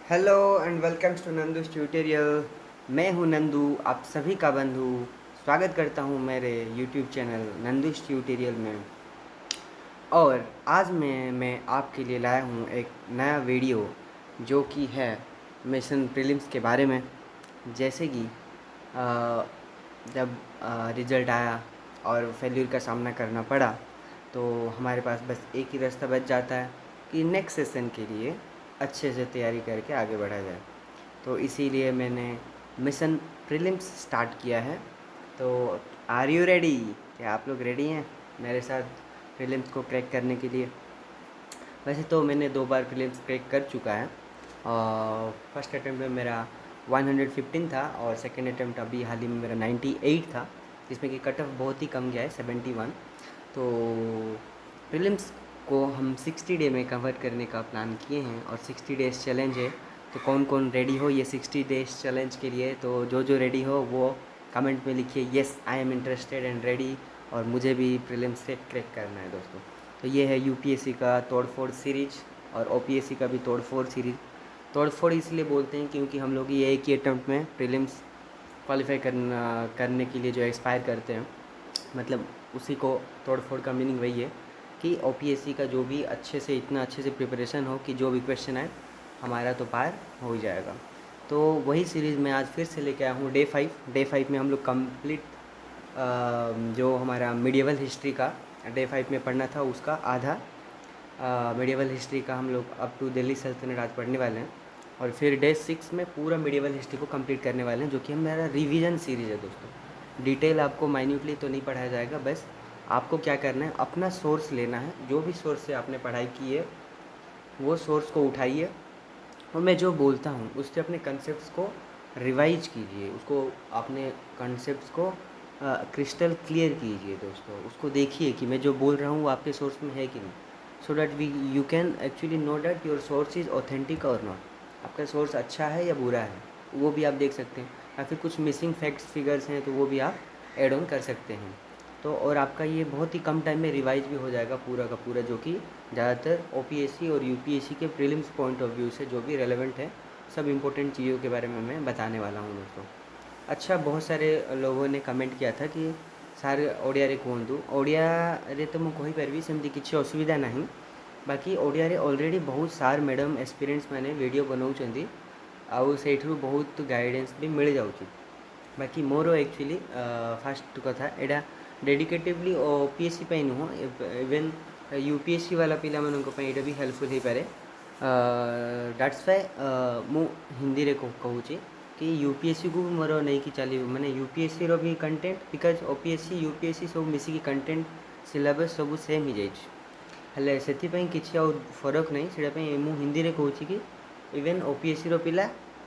Hello and welcome to Nandu's tutorial. मैं हूं नंदू, आप सभी का बंधु। स्वागत करता हूं मेरे यूट्यूब चैनल नंदूस ट्यूटोरियल में। और आज मैं आपके लिए लाया हूं एक नया वीडियो जो कि है मिशन प्रीलिम्स के बारे में। जैसे कि अ, जब रिज़ल्ट आया और फेल्यूर का सामना करना पड़ा तो हमारे पास बस एक ही रास्ता बच जाता है कि नेक्स्ट सेशन के लिए अच्छे से तैयारी करके आगे बढ़ा जाए। तो इसीलिए मैंने मिशन प्रीलिम्स स्टार्ट किया है। तो आर यू रेडी? क्या आप लोग रेडी हैं मेरे साथ प्रीलिम्स को क्रैक करने के लिए? वैसे तो मैंने 2 बार प्रीलिम्स क्रैक कर चुका है। फर्स्ट अटैम्प्ट में मेरा 115 था और सेकंड अटैम्प्ट अभी हाल ही में मेरा 98 था, जिसमें कि कट ऑफ बहुत ही कम गया है 71। तो प्रीलिम्स को हम 60 डे में कवर करने का प्लान किए हैं और 60 डेज़ चैलेंज है। तो कौन कौन रेडी हो ये 60 डेज़ चैलेंज के लिए? तो जो रेडी हो वो कमेंट में लिखिए yes I am interested and ready. और मुझे भी प्रीलिम्स से क्रैक करना है दोस्तों। तो ये है यूपीएससी का तोड़फोड़ सीरीज और ओपीएससी का भी तोड़फोड़ सीरीज। तोड़फोड़ इसलिए बोलते हैं क्योंकि हम लोग ये एक ही अटैम्प्ट में प्रीलिम्स क्वालिफाई करने के लिए जो एक्सपायर करते हैं, मतलब उसी को तोड़फोड़ का मीनिंग वही है कि ओपीएससी का जो भी अच्छे से इतना अच्छे से प्रिपरेशन हो कि जो भी क्वेश्चन आए हमारा तो पार हो ही जाएगा। तो वही सीरीज़ मैं आज फिर से लेके आया हूँ डे 5 में हम लोग कंप्लीट जो हमारा मिडिवल हिस्ट्री का डे 5 में पढ़ना था उसका आधा मिडिवल हिस्ट्री का हम लोग अप टू दिल्ली सल्तनत आज पढ़ने वाले हैं। और फिर डे 6 में पूरा मिडिवल हिस्ट्री को कंप्लीट करने वाले हैं, जो कि हमारा रिवीजन सीरीज़ है दोस्तों। डिटेल आपको माइन्यूटली तो नहीं पढ़ाया जाएगा, बस आपको क्या करना है अपना सोर्स लेना है। जो भी सोर्स से आपने पढ़ाई की है वो सोर्स को उठाइए और मैं जो बोलता हूँ उससे अपने कंसेप्ट्स को रिवाइज कीजिए, उसको अपने कंसेप्ट्स को क्रिस्टल क्लियर कीजिए दोस्तों। उसको देखिए कि मैं जो बोल रहा हूँ वो आपके सोर्स में है कि नहीं, so that we you can actually know that your source is authentic और नॉट। आपका सोर्स अच्छा है या बुरा है वो भी आप देख सकते हैं, या फिर कुछ मिसिंग फैक्ट्स फिगर्स हैं तो वो भी आप ऐड ऑन कर सकते हैं। तो और आपका ये बहुत ही कम टाइम में रिवाइज भी हो जाएगा पूरा का पूरा, जो कि ज़्यादातर ओपीएससी और यूपीएससी के प्रीलिम्स पॉइंट ऑफ व्यू से जो भी रेलेवेंट है सब इम्पोर्टेंट चीज़ों के बारे में मैं बताने वाला हूँ दोस्तों। अच्छा, बहुत सारे लोगों ने कमेंट किया था कि ସାର୍ ଓଡ଼ିଆରେ କୁହନ୍ତୁ। ଓଡ଼ିଆରେ ତ ମୁଁ କହିପାରିବି, ସେମିତି କିଛି ଅସୁବିଧା ନାହିଁ। ବାକି ଓଡ଼ିଆରେ ଅଲରେଡ଼ି ବହୁତ ସାର୍ ମ୍ୟାଡ଼ମ୍ ଏକ୍ସପିରିଏନ୍ସ ମାନେ ଭିଡ଼ିଓ ବନାଉଛନ୍ତି ଆଉ ସେଇଥିରୁ ବହୁତ ଗାଇଡ଼େନ୍ସ ବି ମିଳିଯାଉଛି। ବାକି ମୋର एक्चुअली फास्ट कथा एटा डेडिकेटिवली ओपीएससी पे नुह, इवेन यूपीएससी वाला पिला मानक पे एटा भी हेल्पफुल हो पारे। दैट्स वाई मु हिंदी रे कहूँ कि यूपीएससी को मोर नहीं कि चलो माने यूपीएससी रो भी कंटेंट, बिकज ओपीएससी यूपीएससी सब मिसिकी कंटेंट सिलेबस सब सेम ही जाइए। हेले से किसी आउ फरक नहीं, से मु हिंदी रे कहूँ कि इवेन ओपीएससी रो पिला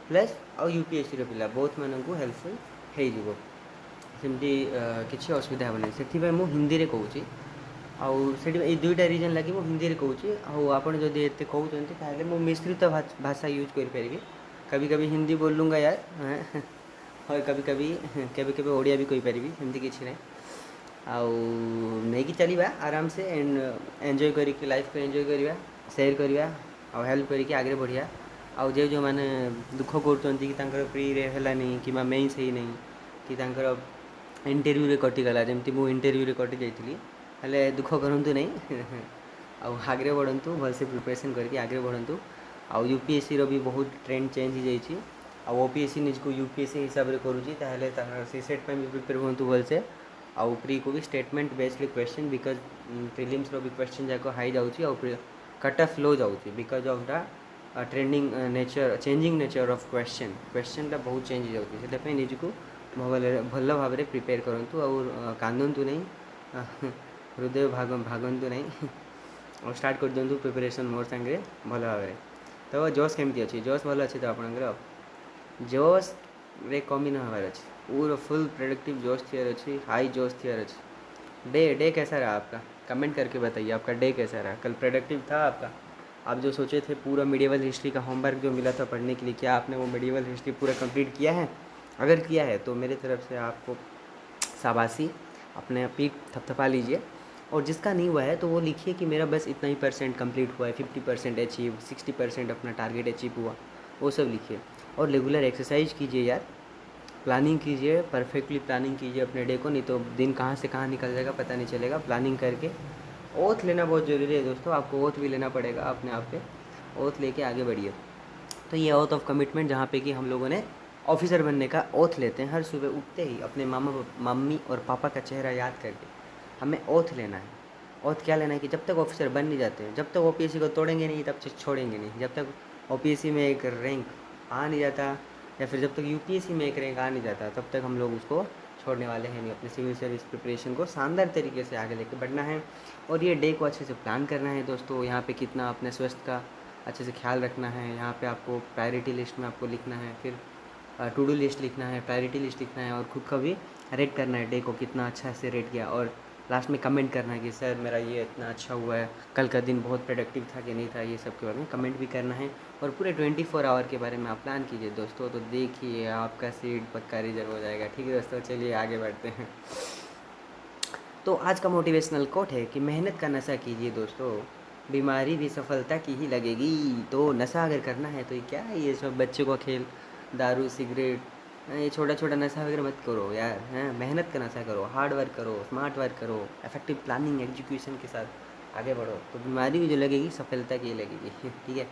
प्लस आउ यूपीएससी रो पिला बोथ मानक हेल्पफुल हो सेमती किसी असुविधा हेनी। से मुझे हिंदी में कहूँ आई दुईटा रिजन लगी मुझे हिंदी में कहूँ। आप जब ये कहते मुझे मिश्रित भाषा यूज करी। कभी कभी हिंदी बोल लूँगा यार और कभी कभी केबे ओडिया भी कही पारि, सेमती किसी ना आउ नहीं कि चलवा आराम से एंड एंजॉय करी लाइफ को एंजॉय करवा, शेयर करवा और हेल्प करके आगे बढ़िया। आउ जो मैंने दुख कर प्री रे हेलानी कि मेन्स ही नहीं कि इंटरव्यू रे कटिगला, जमती मु इंटरव्यू रे कटि जाइली, हेले दुख करंतु नहीं आगे बढ़ंतु, भलसे प्रिपरेशन करके आगे बढ़ंतु। आउ यूपीएससी रो भी बहुत ट्रेंड चेंज हो जाइए। आउ ओपीएससी निजको यूपीएससी हिसाब से करुँची ताहले सी सेट पे भी प्रिपेयर हूँ भलसे। आउ प्री को भी statement based question, because prelims रो भी क्वेश्चन जाक हाई जाऊँगी और कट ऑफ लो जाऊँगी because of the trending nature changing nature of question बहुत चेंज हो जाऊँगी। से निजको भल भाव में प्रिपेयर करूँ और कांदतु नहीं हृदय भागंतु नहीं और स्टार्ट कर दिंतु प्रिपरेशन मोर सांगे भल भाव में। तो जोश केमती अच्छी? जोश भल अच्छे तो आपंकर जोश रे कमी न हमार अच्छे, पूरा फुल प्रोडक्टिव जोश थियर अच्छी, हाई जोश थियर अच्छी। डे कैसा रहा आपका? कमेंट करके बताइए आपका डे कैसा रहा। कल प्रोडक्टिव था आपका? आप जो सोचे थे पूरा मिडिवल हिस्ट्री का होमवर्क जो मिला था पढ़ने के लिए, क्या आपने वो मिडिवल हिस्ट्री पूरा कंप्लीट किया है? अगर किया है तो मेरी तरफ से आपको शाबाशी, अपने पीठ थपथपा लीजिए। और जिसका नहीं हुआ है तो वो लिखिए कि मेरा बस इतना ही % कंप्लीट हुआ है, 50% अचीव, 60% अपना टारगेट अचीव हुआ। वो सब लिखिए। और रेगुलर एक्सरसाइज कीजिए यार, प्लानिंग कीजिए, परफेक्टली प्लानिंग कीजिए अपने डे को, नहीं तो दिन कहाँ से कहाँ निकल जाएगा पता नहीं चलेगा। प्लानिंग करके ओथ लेना बहुत ज़रूरी है दोस्तों, आपको ओथ भी लेना पड़ेगा अपने आप पे, ओथ लेके आगे बढ़िए। तो ये ओथ ऑफ कमिटमेंट जहाँ पे कि हम लोगों ने ऑफिसर बनने का ओथ लेते हैं, हर सुबह उठते ही अपने मम्मी और पापा का चेहरा याद करके हमें ओथ लेना है। ओथ क्या लेना है कि जब तक ऑफिसर बन नहीं जाते, जब तक ओपीएससी को तोड़ेंगे नहीं तब तक छोड़ेंगे नहीं, जब तक ओपीएससी में एक रैंक आ नहीं जाता या फिर जब तक यूपीएससी में एक रैंक आ नहीं जाता तब तक हम लोग उसको छोड़ने वाले हैं नहीं। अपने सिविल सर्विस प्रिपरेशन को शानदार तरीके से आगे लेके बढ़ना है और ये डे को अच्छे से प्लान करना है दोस्तों। यहाँ पे कितना अपने स्वास्थ्य का अच्छे से ख्याल रखना है, यहाँ पे आपको प्रायोरिटी लिस्ट में आपको लिखना है, फिर टू डू लिस्ट लिखना है, प्रायोरिटी लिस्ट लिखना है और खुद का भी रेट करना है, डे को कितना अच्छा से रेट किया, और लास्ट में कमेंट करना है कि सर मेरा ये इतना अच्छा हुआ है, कल का दिन बहुत प्रोडक्टिव था कि नहीं था, ये सब के बारे में कमेंट भी करना है। और पूरे 24 आवर के बारे में आप प्लान कीजिए दोस्तों, तो देखिए आपका सीट पक्का रिजर्व हो जाएगा। ठीक है दोस्तों, चलिए आगे बढ़ते हैं। तो आज का मोटिवेशनल कोट है कि मेहनत का नशा कीजिए दोस्तों, बीमारी भी सफलता की ही लगेगी। तो नशा अगर करना है तो ये क्या है, ये सब बच्चों का खेल, दारू सिगरेट, ये छोटा छोटा नशा वगैरह मत करो यार, हैं। मेहनत का नशा करो, हार्ड वर्क करो, स्मार्ट वर्क करो, इफेक्टिव प्लानिंग एग्जीक्यूशन के साथ आगे बढ़ो, तो बीमारी भी जो लगेगी सफलता की लगेगी। ठीक है,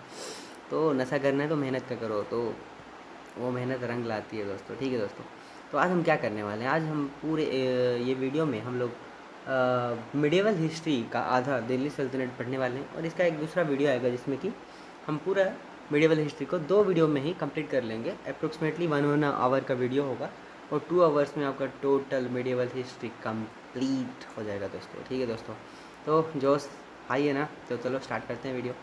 तो नशा करना है तो मेहनत का करो, तो वो मेहनत रंग लाती है दोस्तों। ठीक है दोस्तों, तो आज हम क्या करने वाले हैं, आज हम पूरे ये वीडियो में हम लोग मिडिवल हिस्ट्री का आधा दिल्ली सल्तनत पढ़ने वाले हैं, और इसका एक दूसरा वीडियो आएगा जिसमें कि हम पूरा मिडिवल हिस्ट्री को 2 वीडियो में ही कंप्लीट कर लेंगे। अप्रोक्सीमेटली 1 आवर का वीडियो होगा और 2 आवर्स में आपका टोटल मिडिवल हिस्ट्री कंप्लीट हो जाएगा दोस्तों। ठीक है दोस्तों, तो जोश हाई है ना, तो चलो स्टार्ट करते हैं वीडियो।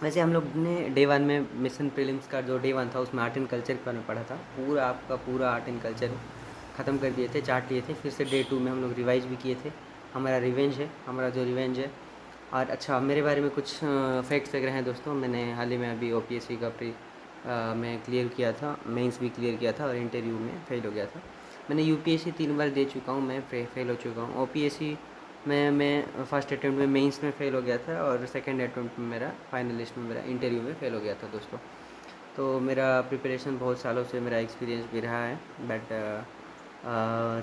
वैसे हम लोग ने डे 1 में मिशन प्रीलिम्स का जो डे 1 था उसमें आर्ट एंड कल्चर के बारे में पढ़ा था, पूरा आपका पूरा आर्ट एंड कल्चर ख़त्म कर दिए थे, चार्ट लिए थे। फिर से डे 2 में हम लोग रिवाइज भी किए थे। हमारा रिवेंज है, हमारा जो रिवेंज है। और अच्छा, मेरे बारे में कुछ फैक्ट्स वगैरह हैं दोस्तों। मैंने हाल ही में अभी ओपीएससी का मैं क्लियर किया था, मेंस भी क्लियर किया था और इंटरव्यू में फ़ेल हो गया था। मैंने यूपीएससी 3 बार दे चुका हूँ, मैं फेल हो चुका हूँ। ओपीएससी में मैं फर्स्ट अटैम्प्ट में मेंस में फ़ेल हो गया था और सेकंड अटैम्प्ट में मेरा फाइनल लिस्ट में मेरा इंटरव्यू में फ़ेल हो गया था दोस्तों। तो मेरा प्रिपरेशन बहुत सालों से मेरा एक्सपीरियंस भी रहा है, बट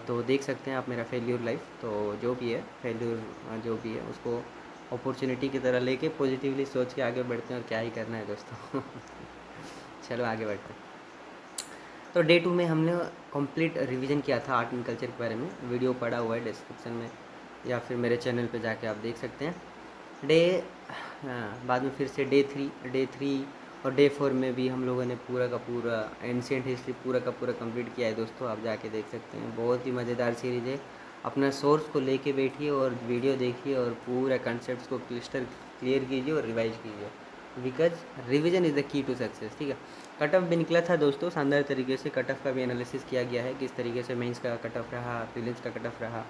तो देख सकते हैं आप मेरा फेल्यूर लाइफ। तो जो भी है फेल्यूर जो भी है उसको अपॉर्चुनिटी की तरह लेके पॉजिटिवली सोच के आगे बढ़ते हैं, और क्या ही करना है दोस्तों। चलो आगे बढ़ते हैं। तो डे 2 में हमने कंप्लीट रिवीजन किया था आर्ट एंड कल्चर के बारे में, वीडियो पड़ा हुआ है डिस्क्रिप्शन में या फिर मेरे चैनल पे जाके आप देख सकते हैं। डे बाद में फिर से डे थ्री और डे 4 में भी हम लोगों ने पूरा का पूरा एंशिएंट हिस्ट्री पूरा का पूरा कंप्लीट किया है दोस्तों, आप जाके देख सकते हैं। बहुत ही मज़ेदार सीरीज़ है, अपना सोर्स को लेके बैठिए और वीडियो देखिए और पूरा कंसेप्ट को क्लियर कीजिए और रिवाइज कीजिए, because revision is the key to success. ठीक है, कट ऑफ भी निकला था दोस्तों शानदार तरीके से, कट ऑफ का भी एनालिसिस किया गया है, किस तरीके से मेंस का कट ऑफ रहा, प्रीलिम्स का कट ऑफ रहा।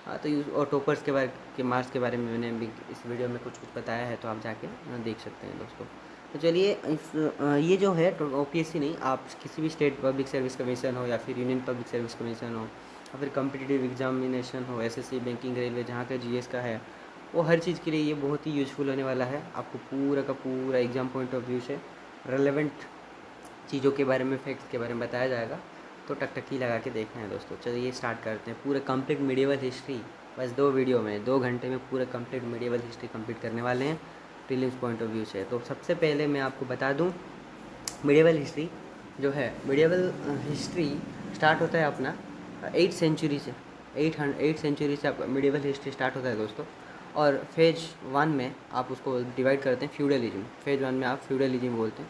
हाँ, तो और टॉपर्स के मार्क्स के बारे में मैंने भी इस वीडियो में कुछ बताया है, तो आप जाके देख सकते हैं दोस्तों। तो चलिए ये जो है ओपीएससी नहीं, आप किसी भी स्टेट पब्लिक सर्विस कमीशन हो या फिर यूनियन पब्लिक सर्विस कमीशन हो या फिर कम्पिटिटिव एग्जामिनेशन हो, एसएससी, बैंकिंग, रेलवे, जहाँ का जीएस का है, वो हर चीज़ के लिए ये बहुत ही यूज़फुल होने वाला है। आपको पूरा का पूरा एग्ज़ाम पॉइंट ऑफ व्यू से रेलेवेंट चीज़ों के बारे में, फैक्ट्स के बारे में बताया जाएगा, तो टकटकी लगा के देखना है दोस्तों। चलिए स्टार्ट करते हैं। पूरा कंप्लीट मिडिवल हिस्ट्री बस 2 वीडियो में 2 घंटे में पूरा कंप्लीट मिडिवल हिस्ट्री कंप्लीट करने वाले हैं प्रीलिम्स पॉइंट ऑफ व्यू से। तो सबसे पहले मैं आपको बता दूं, मिडिवल हिस्ट्री जो है, मिडिवल हिस्ट्री स्टार्ट होता है अपना 8th सेंचुरी से, 8 सेंचुरी से आपका मिडिवल हिस्ट्री स्टार्ट होता है दोस्तों। और फेज 1 में आप उसको डिवाइड करते हैं फ्यूडलिज्म, फेज 1 में आप फ्यूडलिज्म बोलते हैं।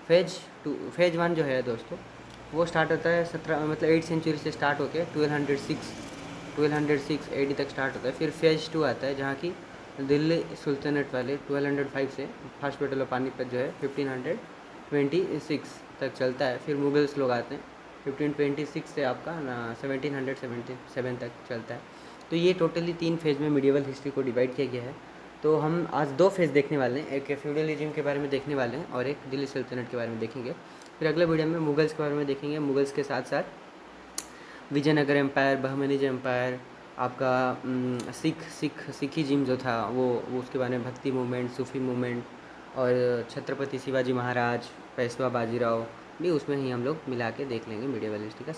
फेज 1 जो है दोस्तों वो स्टार्ट होता है 8 सेंचुरी से स्टार्ट होकर 1206 AD तक स्टार्ट होता है। फिर फेज 2 आता है जहाँ की दिल्ली सुल्तानेट वाले 1205 से फर्स्ट बैटल ऑफ पानीपत जो है 1526 तक चलता है। फिर मुगल्स लोग आते हैं 1526 से आपका 1777 तक चलता है। तो ये टोटली 3 फेज़ में मिडिवल हिस्ट्री को डिवाइड किया गया है। तो हम आज 2 फेज़ देखने वाले हैं, एक फ्यूडलिज्म के बारे में देखने वाले हैं और एक दिल्ली सल्तनत के बारे में देखेंगे। फिर अगले वीडियो में मुगल्स के बारे में देखेंगे, मुगल्स के साथ साथ विजयनगर एम्पायर, बहमनीज एम्पायर, आपका सिखिज्म जो था वो उसके बारे में, भक्ति मूवमेंट, सूफी मूवमेंट और छत्रपति शिवाजी महाराज, पेशवा बाजीराव भी उसमें ही हम लोग मिला के देख लेंगे। मीडिएवलिस्टिक का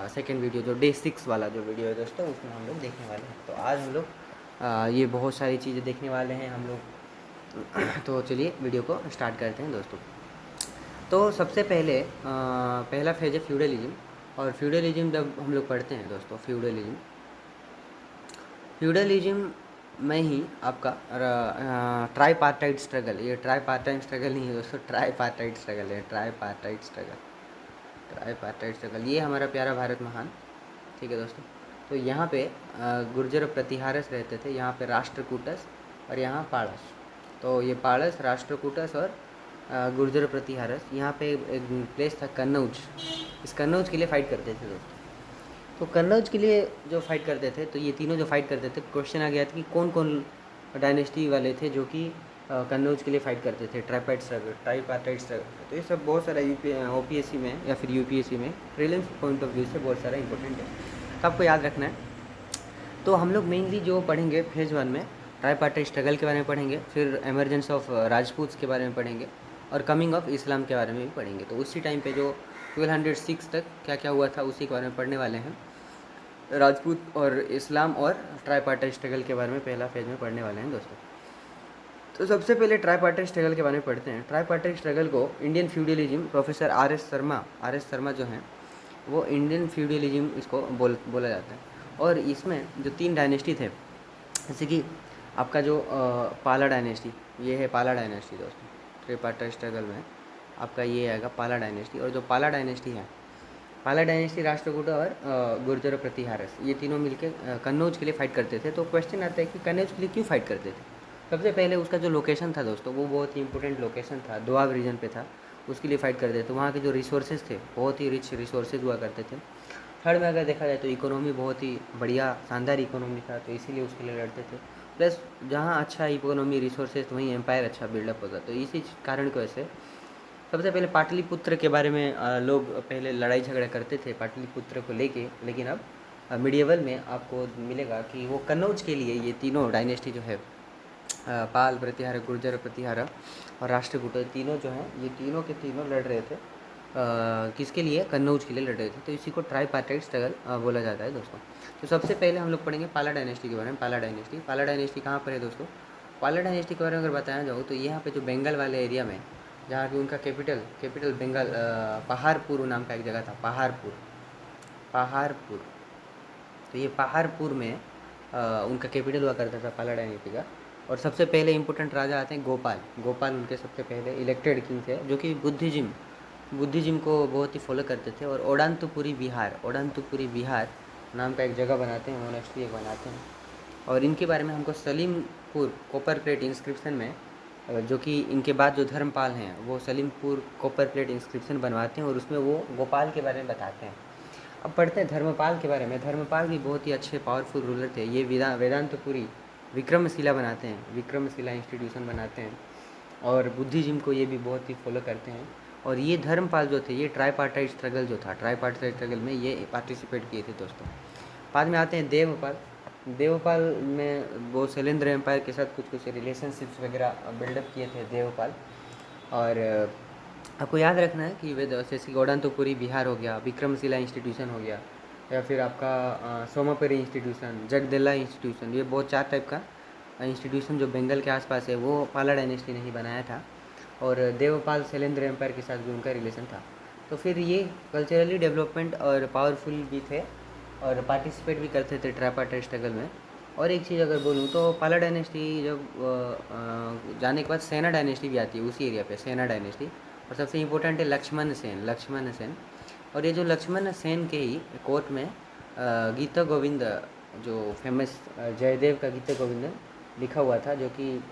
सेकंड वीडियो जो डे 6 वाला जो वीडियो है दोस्तों, उसमें हम लोग देखने वाले हैं। तो आज हम लोग ये बहुत सारी चीज़ें देखने वाले हैं हम लोग। तो चलिए वीडियो को स्टार्ट करते हैं दोस्तों। तो सबसे पहले पहला फेज है फ्यूडलिज्म। और फ्यूडलिज्म जब हम लोग पढ़ते हैं दोस्तों, फ्यूडलिज्म में ही आपका ट्राईपार्टाइट स्ट्रगल, ये ट्राईपार्टाइट स्ट्रगल नहीं है दोस्तों, ट्राईपार्टाइट स्ट्रगल है, ट्राईपार्टाइट स्ट्रगल, ये हमारा प्यारा भारत महान। ठीक है दोस्तों। तो यहाँ पे गुर्जर प्रतिहारस रहते थे, यहाँ पे राष्ट्रकूटस और यहाँ पाड़स। तो ये पाड़स, राष्ट्रकूटस और गुर्जर प्रतिहारस, यहाँ पे एक प्लेस था कन्नौज। इस कन्नौज के लिए फ़ाइट करते थे दोस्तों। तो कन्नौज के लिए जो फाइट करते थे, तो ये तीनों जो फाइट करते थे, क्वेश्चन आ गया था कि कौन कौन डायनेस्टी वाले थे जो कि कन्नौज के लिए फाइट करते थे, ट्राईपार्टाइट स्ट्रगल। तो ये सब बहुत सारा OPSC में या फिर UPSC में प्रीलिम्स पॉइंट ऑफ व्यू से बहुत सारा इंपॉर्टेंट है, तो आपको याद रखना है। तो हम लोग मेनली जो पढ़ेंगे फेज़ 1 में ट्राईपार्टाइट स्ट्रगल के बारे में पढ़ेंगे, फिर एमरजेंस ऑफ राजपूत्स के बारे में पढ़ेंगे और कमिंग ऑफ इस्लाम के बारे में भी पढ़ेंगे। तो उसी टाइम पे जो 1206 तक क्या क्या हुआ था उसी के बारे में पढ़ने वाले हैं। राजपूत और इस्लाम और ट्राईपार्टाइट स्ट्रगल के बारे में पहला फेज में पढ़ने वाले हैं दोस्तों। तो सबसे पहले ट्राईपार्टाइट स्ट्रगल के बारे में पढ़ते हैं। ट्राईपार्टाइट स्ट्रगल को Indian feudalism, professor R S Sharma जो हैं वो इंडियन फ्यूडलिज्म इसको बोला जाता है। और इसमें जो 3 डायनेस्टी थे, जैसे कि आपका जो पाला डायनेस्टी, ये है पाला डायनेस्टी दोस्तों। ट्राईपार्टाइट स्ट्रगल में आपका ये आएगा पाला डायनेस्टी। और जो पाला डायनेस्टी है, पाला डायनेस्टी, राष्ट्रकूट और गुर्जर प्रतिहारस, ये तीनों मिलकर कन्नौज के लिए फ़ाइट करते थे। तो क्वेश्चन आता है कि कन्नौज के लिए क्यों फ़ाइट करते थे। सबसे पहले उसका जो लोकेशन था दोस्तों, वो बहुत ही इंपॉर्टेंट लोकेशन था, दोआब रीजन पे था, उसके लिए फ़ाइट करते थे। तो वहाँ के जो रिसोर्सेज थे, बहुत ही रिच रिसोर्सेज हुआ करते थे। थर्ड में अगर देखा जाए तो इकोनॉमी बहुत ही बढ़िया शानदार इकोनॉमी था, तो इसीलिए उसके लिए लड़ते थे। प्लस जहाँ अच्छा इकोनॉमी रिसोर्सेज, वहीं एम्पायर अच्छा बिल्डअप होता। तो इसी कारण की वजह से सबसे पहले पाटलिपुत्र के बारे में लोग पहले लड़ाई झगड़ा करते थे पाटलिपुत्र को लेके, लेकिन अब मिडिएवल में आपको मिलेगा कि वो कन्नौज के लिए ये तीनों डायनेस्टी जो है, पाल प्रतिहार, गुर्जर प्रतिहार और राष्ट्रकूट, तीनों जो हैं, ये तीनों के तीनों लड़ रहे थे किसके लिए, कन्नौज के लिए लड़ रहे थे। तो इसी को ट्राईपार्टाइट स्ट्रगल बोला जाता है दोस्तों। तो सबसे पहले हम लोग पढ़ेंगे पाला डायनेस्टी के बारे में। पाला डायनेस्टी कहाँ पर है दोस्तों। पाला डायनेस्टी के बारे में अगर बताया जाऊँ तो यहाँ पे जो बंगाल वाले एरिया में, जहाँ की उनका कैपिटल बंगाल पहाड़पुर नाम का एक जगह था, पहाड़पुर। तो ये पहाड़पुर में उनका कैपिटल हुआ करता था पाला डायनेस्टी का। और सबसे पहले इंपॉर्टेंट राजा आते हैं गोपाल उनके सबसे पहले इलेक्टेड किंग थे, जो कि बुद्धिज्म को बहुत ही फॉलो करते थे। और ओडांतुपुरी बिहार नाम का एक जगह बनाते हैं, मोनेस्ट्री एक बनाते हैं। और इनके बारे में हमको सलीमपुर कॉपर प्लेट इंस्क्रिप्शन में, जो कि इनके बाद जो धर्मपाल हैं वो सलीमपुर कॉपर प्लेट इंस्क्रिप्शन बनवाते हैं और उसमें वो गोपाल के बारे में बताते हैं। अब पढ़ते हैं धर्मपाल के बारे में। धर्मपाल भी बहुत ही अच्छे पावरफुल रूलर थे। ये वेदांतपुरी विक्रमशिला बनाते हैं, विक्रमशिला इंस्टीट्यूशन बनाते हैं। और बुद्धिज्म को ये भी बहुत ही फॉलो करते हैं। और ये धर्मपाल जो थे, ये ट्राईपार्टाइट स्ट्रगल में ये पार्टिसिपेट किए थे दोस्तों। बाद में आते हैं देवपाल में वो शैलेंद्र एम्पायर के साथ कुछ रिलेशनशिप्स वगैरह बिल्डअप किए थे देवपाल। और आपको याद रखना है कि वे जैसे गोडांतुपुरी बिहार हो गया, विक्रमशिला इंस्टीट्यूशन हो गया, या फिर आपका सोमापुरी इंस्टीट्यूशन, जगदला इंस्टीट्यूशन, ये बहुत 4 टाइप का इंस्टीट्यूशन जो बंगाल के आसपास है वो पाला डायनेस्टी ने ही बनाया था। और देवपाल शैलेंद्र एम्पायर के साथ भी उनका रिलेशन था। तो फिर ये कल्चरली डेवलपमेंट और पावरफुल भी थे और पार्टिसिपेट भी करते थे ट्राईपार्टाइट स्ट्रगल में। और एक चीज़ अगर बोलूँ तो पाला डायनेस्टी जब जाने के बाद सेना डायनेस्टी भी आती है उसी एरिया पे, सेना डायनेस्टी। और सबसे इम्पोर्टेंट है लक्ष्मण सेन। और ये जो लक्ष्मण सेन के ही कोर्ट में गीता गोविंद, जो फेमस जयदेव का गीता गोविंद लिखा हुआ था, जो कि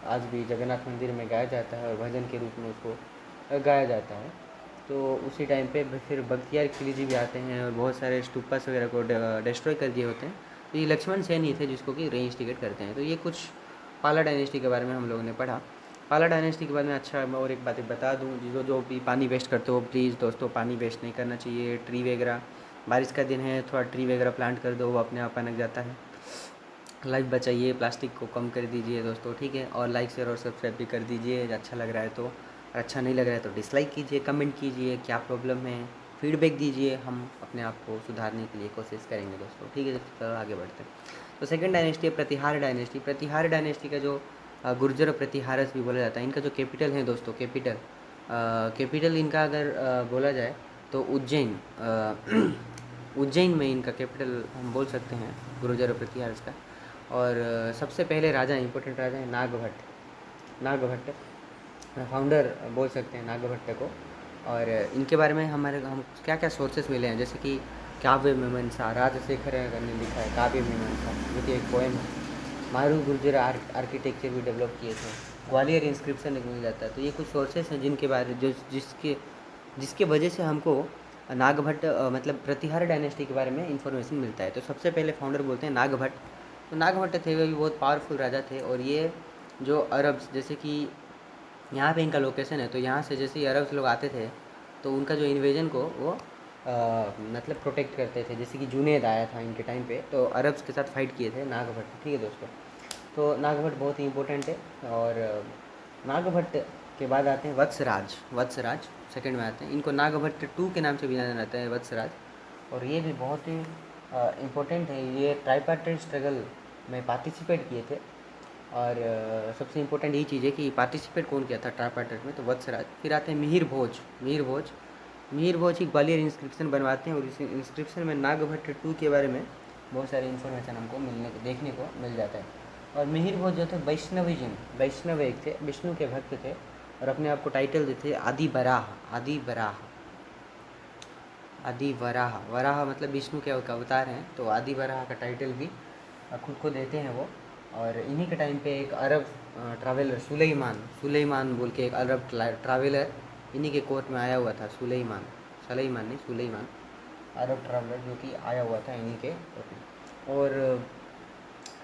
आज भी जगन्नाथ मंदिर में गाया जाता है और भजन के रूप में उसको गाया जाता है। तो उसी टाइम पे फिर बख्तियार खिलजी भी आते हैं और बहुत सारे स्टूपस वगैरह को डिस्ट्रॉय कर दिए होते हैं। तो ये लक्ष्मण सेन ही थे जिसको कि रीइंस्टिगेट करते हैं। तो ये कुछ पाला डायनेस्टी के बारे में हम लोगों ने पढ़ा। पाला डायनेस्टी के बारे में अच्छा मैं और एक बात बता दूँ, जो भी पानी वेस्ट करते हो प्लीज़ दोस्तों, पानी वेस्ट नहीं करना चाहिए। ट्री वगैरह, बारिश का दिन है, थोड़ा ट्री वगैरह प्लांट कर दो, वो अपने आप पनक जाता है। लाइफ बचाइए, प्लास्टिक को कम कर दीजिए दोस्तों, ठीक है। और लाइक शेयर और सब्सक्राइब भी कर दीजिए अच्छा लग रहा है तो, और अच्छा नहीं लग रहा है तो डिसलाइक कीजिए, कमेंट कीजिए क्या प्रॉब्लम है, फीडबैक दीजिए, हम अपने आप को सुधारने के लिए कोशिश करेंगे दोस्तों, ठीक है। तो आगे बढ़ते हैं। तो सेकंड डायनेस्टी है प्रतिहार डायनेस्टी। प्रतिहार डायनेस्टी का जो गुर्जर प्रतिहारस भी बोला जाता है, इनका जो कैपिटल है दोस्तों, कैपिटल इनका अगर बोला जाए तो उज्जैन, उज्जैन में इनका कैपिटल हम बोल सकते हैं गुर्जर प्रतिहारस का। और सबसे पहले राजा, इंपॉर्टेंट राजा है नागभट्ट फाउंडर बोल सकते हैं नागभट्ट को। और इनके बारे में हम क्या क्या सोर्सेस मिले हैं, जैसे कि काव्य मीमांसा, राजशेखर ने लिखा है काव्य मीमांसा, जो कि एक पोएम है। मारू गुर्जर आर्किटेक्चर भी डेवलप किए थे। ग्वालियर इंस्क्रिप्शन एक मिल जाता है। तो ये कुछ सोर्सेस हैं जिनके बारे जो जिसके वजह से हमको नागभट्ट मतलब प्रतिहार डायनेस्टी के बारे में इंफॉर्मेशन मिलता है। तो सबसे पहले फाउंडर बोलते हैं नागभट्ट। तो नागभट्ट थे, वे भी बहुत पावरफुल राजा थे। और ये जो अरब्स, जैसे कि यहाँ पे इनका लोकेशन है, तो यहाँ से जैसे ही अरब्स लोग आते थे तो उनका जो इन्वेजन को वो मतलब प्रोटेक्ट करते थे। जैसे कि जुनैद आया था इनके टाइम पे, तो अरब्स के साथ फाइट किए थे नागभट्ट, ठीक है दोस्तों। तो नागभट्ट बहुत ही इंपॉर्टेंट है। और नागभट्ट के बाद आते हैं वत्सराज सेकंड में आते हैं। इनको नागभट्ट टू के नाम से भी जाना जाता है, वत्सराज। और ये भी बहुत ही इम्पोर्टेंट है। ये ट्राइपार्टाइट स्ट्रगल में पार्टिसिपेट किए थे। और सबसे इम्पोर्टेंट यही चीज़ है कि पार्टिसिपेट कौन किया था ट्राइपार्टाइट में, तो वत्सराज। फिर आते हैं मिहिर भोज की ग्वालियर इंस्क्रिप्शन बनवाते हैं। और इस इंस्क्रिप्शन में नागभट्ट टू के बारे में बहुत सारी इन्फॉर्मेशन हमको देखने को मिल जाता है। और मिहिर भोज जो थे वैष्णव एक थे, विष्णु के भक्त थे। और अपने आप को टाइटल देते आदि वराह मतलब विष्णु के अवतार हैं। तो आदि वराह का टाइटल भी खुद को देते हैं वो। और इन्हीं के टाइम पे एक अरब ट्रैवलर सुलेमान बोल के एक अरब ट्रैवलर इन्हीं के कोर्ट में आया हुआ था। सुलेमान अरब ट्रैवलर जो कि आया हुआ था इन्हीं के कोर्ट में। और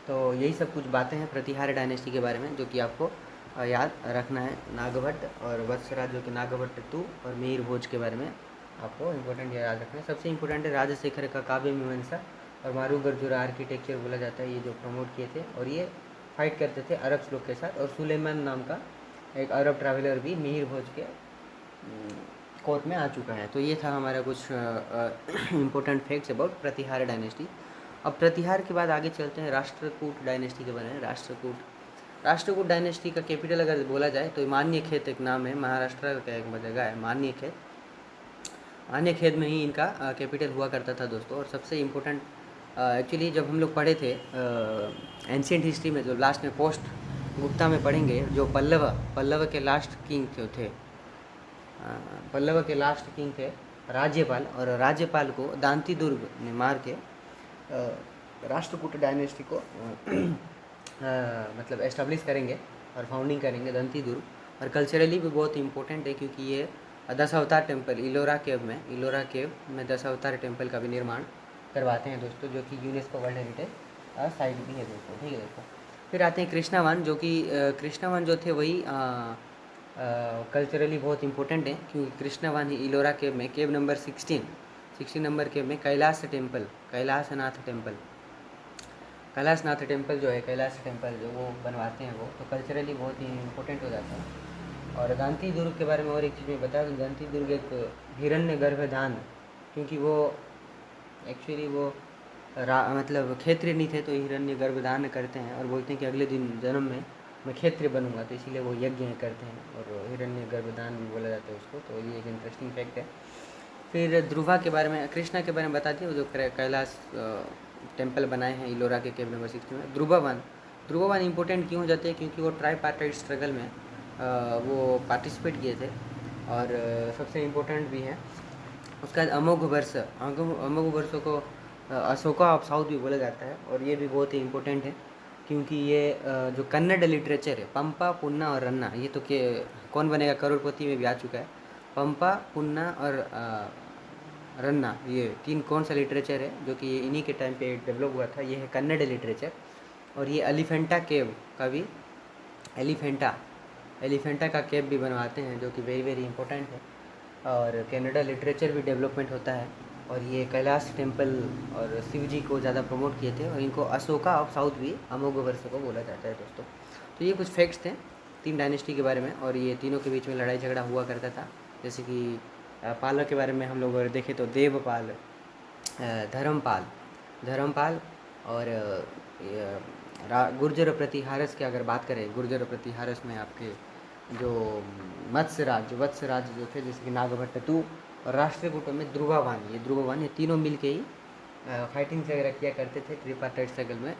तो यही सब कुछ बातें हैं प्रतिहार डायनेस्टी के बारे में, जो कि आपको याद रखना है। नागभट्ट और वत्सराज जो कि नागभट्ट टू, और मिहिर भोज के बारे में आपको इम्पोर्टेंट याद रखना है। सबसे इम्पोर्टेंट है राजशेखर का काव्य मीमांसा और मारू गुर्जर आर्किटेक्चर बोला जाता है, ये जो प्रमोट किए थे। और ये फाइट करते थे अरब्स लोग के साथ। और सुलेमान नाम का एक अरब ट्रैवलर भी मिहिर भोज के कोर्ट में आ चुका है। तो ये था हमारा कुछ important facts about Pratihar dynasty. अब प्रतिहार के बाद आगे चलते हैं राष्ट्रकूट डायनेस्टी के बारे में। राष्ट्रकूट डायनेस्टी का कैपिटल अगर बोला जाए तो मान्यखेत एक नाम है, महाराष्ट्र का एक जगह है मान्यखेत में ही इनका कैपिटल हुआ करता था दोस्तों। और सबसे इम्पोर्टेंट एक्चुअली जब हम लोग पढ़े थे एंशिएंट हिस्ट्री में, जो लास्ट में पोस्ट गुप्ता में पढ़ेंगे, जो पल्लव के लास्ट किंग थे पल्लव के लास्ट किंग थे राज्यपाल। और राज्यपाल को दांती दुर्ग ने मार के राष्ट्रकूट डायनेस्टी को मतलब एस्टेब्लिश करेंगे और फाउंडिंग करेंगे दांती दुर्ग। और कल्चरली भी बहुत इंपॉर्टेंट है, क्योंकि ये दशावतार टेम्पल इलोरा केव में दशावतार टेम्पल का भी निर्माण करवाते हैं दोस्तों, जो कि यूनेस्को वर्ल्ड हेरिटेज साइट भी है दोस्तों, ठीक है दोस्तों। फिर आते हैं कृष्णावान, जो कि कृष्णावान जो थे वही कल्चरली बहुत इंपॉर्टेंट है, क्योंकि कृष्णावान ही इलोरा केव में केव नंबर 16 नंबर केव में कैलाशनाथ टेम्पल जो है, कैलाश टेम्पल जो वो बनवाते हैं वो। तो कल्चरली बहुत ही इंपॉर्टेंट हो जाता है। और दांती दुर्ग के बारे में और एक चीज़ मैं बता दूँ, दांती दुर्ग एक हिरण्य गर्भधान, क्योंकि वो एक्चुअली वो मतलब क्षेत्रीय नहीं थे, तो हिरण्य गर्भधान करते हैं और बोलते हैं कि अगले दिन जन्म में मैं क्षेत्रीय बनूंगा, तो इसीलिए वो यज्ञ करते हैं और हिरण्य गर्भधान भी बोला जाता है उसको। तो ये एक इंटरेस्टिंग फैक्ट है। फिर ध्रुवा के बारे में, कृष्णा के बारे में बता दिए, जो कैलाश टेम्पल बनाए हैं इलोरा के केव नंबर 16 में। ध्रुवावन इंपॉर्टेंट क्यों हो जाते हैं, क्योंकि वो ट्राईपार्टाइट स्ट्रगल में वो पार्टिसिपेट किए थे और सबसे इम्पोर्टेंट भी है। उसका अमोघ वर्षों को अशोका ऑफ साउथ भी बोला जाता है। और ये भी बहुत ही इम्पोर्टेंट है, क्योंकि ये जो कन्नड़ लिटरेचर है, पंपा, पुन्ना और रन्ना, ये तो कौन बनेगा करोड़पति में भी आ चुका है। पंपा, पुन्ना और रन्ना, ये तीन कौन सा लिटरेचर है जो कि इन्हीं के टाइम पे डेवलप हुआ था, ये है कन्नड़ लिटरेचर। और ये एलिफेंटा केव का भी एलिफेंटा का केव भी बनवाते हैं, जो कि वेरी वेरी इंपॉर्टेंट है। और कन्नड़ा लिटरेचर भी डेवलपमेंट होता है। और ये कैलाश टेम्पल और शिव जी को ज़्यादा प्रमोट किए थे, और इनको अशोका ऑफ साउथ भी अमोघवर्ष को बोला जाता है दोस्तों। तो ये कुछ फैक्ट्स थे 3 डायनेस्टी के बारे में, और ये तीनों के बीच में लड़ाई झगड़ा हुआ करता था। जैसे कि पालक के बारे में हम लोग अगर देखें तो देवपाल, धर्मपाल धर्मपाल और गुर्जर प्रतिहारस की अगर बात करें, गुर्जर प्रतिहारस में आपके जो वत्सराज जो थे, जैसे कि नागभट्टतु और राष्ट्रकूटों में ध्रुववान, ये तीनों मिल के ही फाइटिंग वगैरह किया करते थे, ट्रिपार्टाइट सर्कल में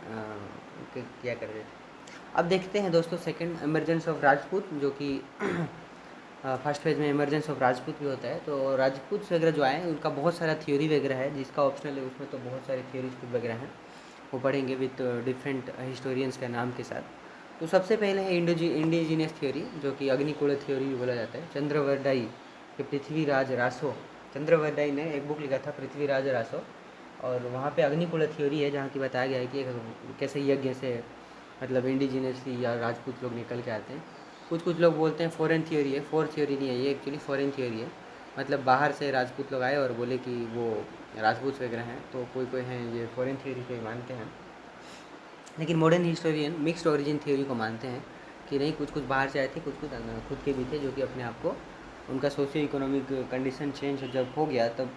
किया करते थे। अब देखते हैं दोस्तों सेकंड इमरजेंस ऑफ राजपूत, जो कि फर्स्ट फेज में इमरजेंस ऑफ राजपूत भी होता है। तो राजपूत वगैरह जो आए उनका बहुत सारा थ्योरी वगैरह है, जिसका ऑप्शनल है उसमें तो बहुत सारे थ्योरीज वगैरह हैं, वो पढ़ेंगे विथ डिफरेंट हिस्टोरियंस के नाम के साथ। तो सबसे पहले है इंडिजीनियस थ्योरी, जो कि अग्निकुल थ्योरी भी बोला जाता है। चंद्रवर्दाई के पृथ्वीराज रासो, चंद्रवर्दाई ने एक बुक लिखा था पृथ्वीराज रासो, और वहाँ पे अग्निकुल थ्योरी है, जहाँ की बताया गया है कि कैसे यज्ञ से मतलब इंडिजीनियसली या राजपूत लोग निकल के आते हैं। कुछ लोग बोलते हैं फॉरेन थ्योरी है, फोर थ्योरी नहीं है ये, एक्चुअली फॉरेन थ्योरी है, मतलब बाहर से राजपूत लोग आए और बोले कि वो राजपूत वगैरह हैं। तो कोई हैं ये फॉरेन थ्योरी को ही मानते हैं, लेकिन modern historian mixed origin theory को मानते हैं कि नहीं, कुछ बाहर से आए थे, कुछ खुद के भी थे, जो कि अपने आप को उनका सोशियो इकोनॉमिक कंडीशन चेंज जब हो गया तब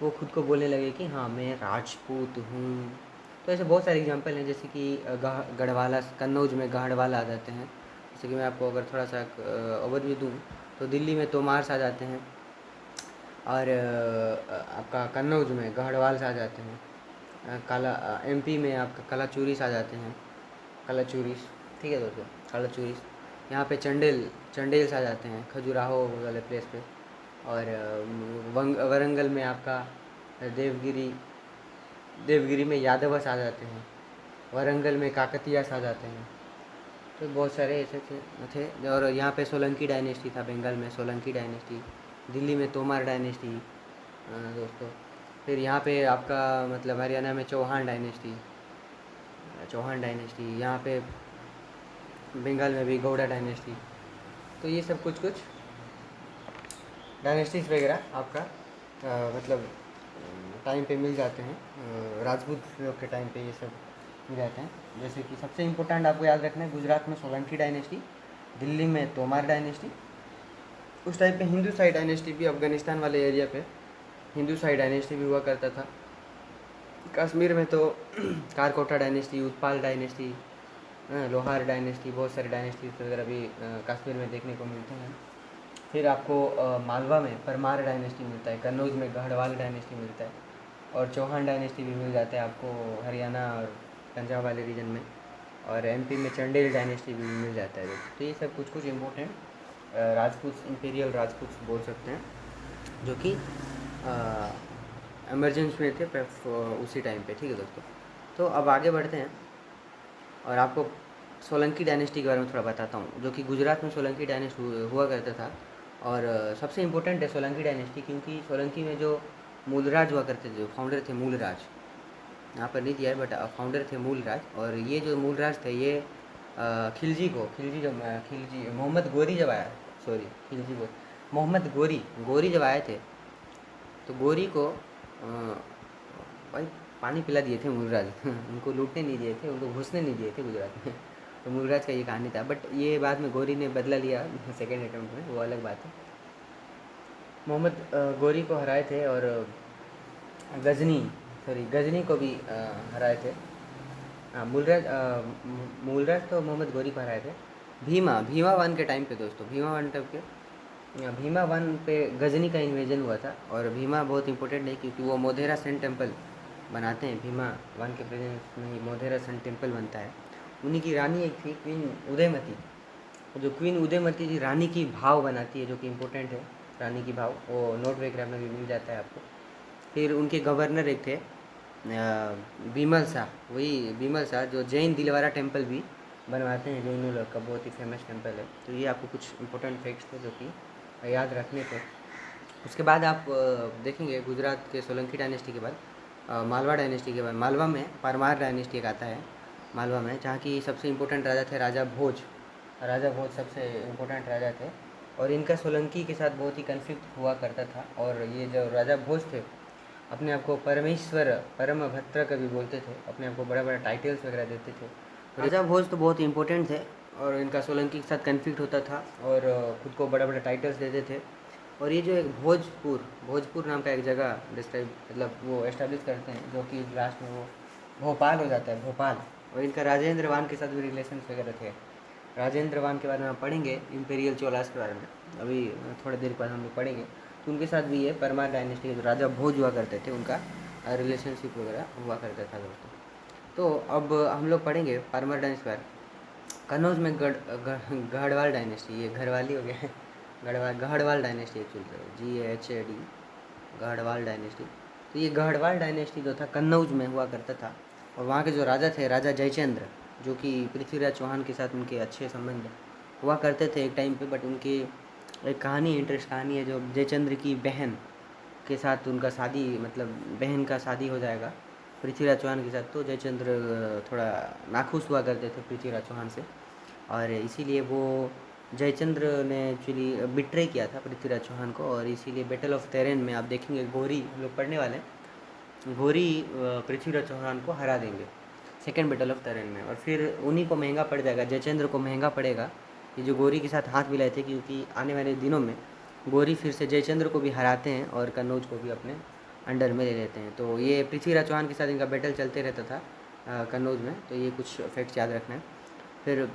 वो खुद को बोलने लगे कि हाँ मैं राजपूत हूँ। तो ऐसे बहुत सारे एग्जांपल हैं, जैसे कि गढ़वाला, कन्नौज में गढ़वाला आ जाते हैं। जैसे कि मैं आपको अगर थोड़ा सा ओवरव्यू दूँ तो दिल्ली में तोमार्स आ जाते हैं, और आपका कन्नौज में गढ़वाल आ जाते हैं। एमपी में आपका कलाचूरिस आ जाते हैं, कलाचूरिस, ठीक है दोस्तों, कलाचूरिस। यहाँ पे चंडेल्स आ जाते हैं खजुराहो वाले प्लेस पे। और वरंगल में आपका देवगिरी में यादवस आ जाते हैं, वरंगल में काकतीयास आ जाते हैं। तो बहुत सारे ऐसे थे। और यहाँ पे सोलंकी डायनेस्टी था, बंगाल में सोलंकी डायनेस्टी, दिल्ली में तोमार डायनेस्टी दोस्तों। फिर यहाँ पे आपका मतलब हरियाणा में चौहान डायनेस्टी, यहाँ पे बंगाल में भी गौड़ा डायनेस्टी। तो ये सब कुछ डायनेस्टीज वगैरह आपका मतलब टाइम पे मिल जाते हैं, राजपूत लोग के टाइम पे ये सब मिल जाते हैं। जैसे कि सबसे इम्पोर्टेंट आपको याद रखना है, गुजरात में सोलंकी डायनेस्टी, दिल्ली में तोमार डायनेस्टी। उस टाइम पे हिंदू साई डायनेस्टी भी, अफगानिस्तान वाले एरिया पे हिंदू साई डायनेस्टी भी हुआ करता था। कश्मीर में तो कारकोटा डायनेस्टी, उत्पाल डायनेस्टी, लोहार डायनेस्टी, बहुत सारे डायनेस्टी वगैरह भी कश्मीर में देखने को मिलते हैं। फिर आपको मालवा में परमार डायनेस्टी मिलता है, कन्नौज में गढ़वाल डायनेस्टी मिलता है, और चौहान डायनेस्टी भी मिल जाता है आपको हरियाणा और पंजाब वाले रीजन में, और एमपी में चंडेल डायनेस्टी भी मिल जाता है। तो ये सब कुछ इम्पोर्टेंट राजपूत, इंपीरियल राजपूत बोल सकते हैं, जो कि एमरजेंस में थे उसी टाइम पे, ठीक है दोस्तों। तो अब आगे बढ़ते हैं और आपको सोलंकी डायनेस्टी के बारे में थोड़ा बताता हूँ, जो कि गुजरात में सोलंकी डायनेस्टी हुआ करता था। और सबसे इम्पोर्टेंट है सोलंकी डायनेस्टी, क्योंकि सोलंकी में जो मूलराज हुआ करते थे, जो फाउंडर थे मूलराज, यहाँ पर नहीं दिया है बट फाउंडर थे मूलराज। और ये जो मूलराज थे ये खिलजी मोहम्मद गोरी जब आया, सॉरी खिलजी बोल मोहम्मद गोरी जब आए थे, तो गोरी को भाई पानी पिला दिए थे मूलराज उनको लूटने नहीं दिए थे, उनको घुसने नहीं दिए थे गुजरात में। तो मूलराज का ये कहानी था, बट ये बाद में गोरी ने बदला लिया सेकेंड अटेम्प्ट में, वो अलग बात है। मोहम्मद गोरी को हराए थे, और गजनी को भी हराए थे। मूलराज तो मोहम्मद गोरी को हराए थे। भीमा वन के टाइम पे दोस्तों, भीमा वन पे गजनी का इन्वेजन हुआ था। और भीमा बहुत इंपॉर्टेंट है क्योंकि वो मोधेरा सन टेम्पल बनाते हैं, भीमा वन के प्रेजेंस में ही मोधेरा सन टेम्पल बनता है। उन्हीं की रानी एक थी क्वीन उदयमती, जो क्वीन उदयमती जी रानी की भाव बनाती है, जो कि इम्पोर्टेंट है। रानी की भाव वो नोट वगैरह में भी मिल जाता है आपको। फिर उनके गवर्नर एक थे बीमल शाह, जो जैन दिलवारा टेम्पल भी बनवाते हैं, जैनों लोग का बहुत ही फेमस टेम्पल है। तो ये आपको कुछ इंपॉर्टेंट फैक्ट्स थे जो कि याद रखने थे। उसके बाद आप देखेंगे गुजरात के सोलंकी डायनेस्टी के बाद मालवा डायनेस्टी के बाद मालवा में परमार डायनेस्टी एक आता है मालवा में, जहाँ की सबसे इम्पोर्टेंट राजा थे राजा भोज सबसे इम्पोर्टेंट राजा थे। और इनका सोलंकी के साथ बहुत ही कन्फ्लिक्ट हुआ करता था। और ये जो राजा भोज थे अपने आप को परमेश्वर परम भद्र कवि बोलते थे, अपने आप को बड़ा बड़ा टाइटल्स वगैरह देते थे। राजा भोज तो बहुत इंपॉर्टेंट थे और इनका सोलंकी के साथ कन्फ्लिक्ट होता था और खुद को बड़ा बड़ा टाइटल्स देते थे। और ये जो एक भोजपुर नाम का एक जगह डिस्क्राइब मतलब वो एस्टेब्लिश करते हैं, जो कि लास्ट में वो भोपाल हो जाता है, भोपाल। और इनका राजेंद्र वान के साथ भी रिलेशन वगैरह थे। राजेंद्र वान के बारे में आप पढ़ेंगे, इम्पेरियल चोलास के बारे में अभी थोड़ी देर बाद हम लोग पढ़ेंगे। तो उनके साथ भी ये परमार डायनेस्टी के जो राजा भोज हुआ करते थे उनका रिलेशनशिप वगैरह हुआ करता था दोस्तों। तो अब हम लोग पढ़ेंगे परमार डायनेस्टी। कन्नौज में गढ़वाल डायनेस्टी, ये घरवाली हो गया है, Garhwal dynasty actually GHAD, Garhwal dynasty. तो ये गढ़वाल डायनेस्टी जो था कन्नौज में हुआ करता था। और वहाँ के जो राजा थे, राजा जयचंद्र, जो कि पृथ्वीराज चौहान के साथ उनके अच्छे संबंध हुआ करते थे एक टाइम पे। बट उनकी एक इंटरेस्ट कहानी है, जो जयचंद्र की बहन के साथ उनका शादी, मतलब बहन का शादी हो जाएगा पृथ्वीराज चौहान के साथ। तो जयचंद्र थोड़ा नाखुश हुआ करते थे पृथ्वीराज चौहान से, और इसीलिए वो जयचंद्र ने एक्चुअली बिट्रे किया था पृथ्वीराज चौहान को। और इसीलिए बैटल ऑफ तेरेन में आप देखेंगे घोरी, हम लोग पढ़ने वाले हैं, घोरी पृथ्वीराज चौहान को हरा देंगे सेकेंड बैटल ऑफ तेरेन में। और फिर उन्हीं को महंगा पड़ जाएगा, जयचंद्र को महंगा पड़ेगा ये जो गोरी के साथ हाथ मिलाए थे, क्योंकि आने वाले दिनों में गोरी फिर से जयचंद्र को भी हराते हैं और कन्नौज को भी अपने अंडर में ले लेते हैं। तो ये पृथ्वीराज चौहान के साथ इनका बैटल चलते रहता था कन्नौज में। तो ये कुछ फैक्ट्स याद रखना है। फिर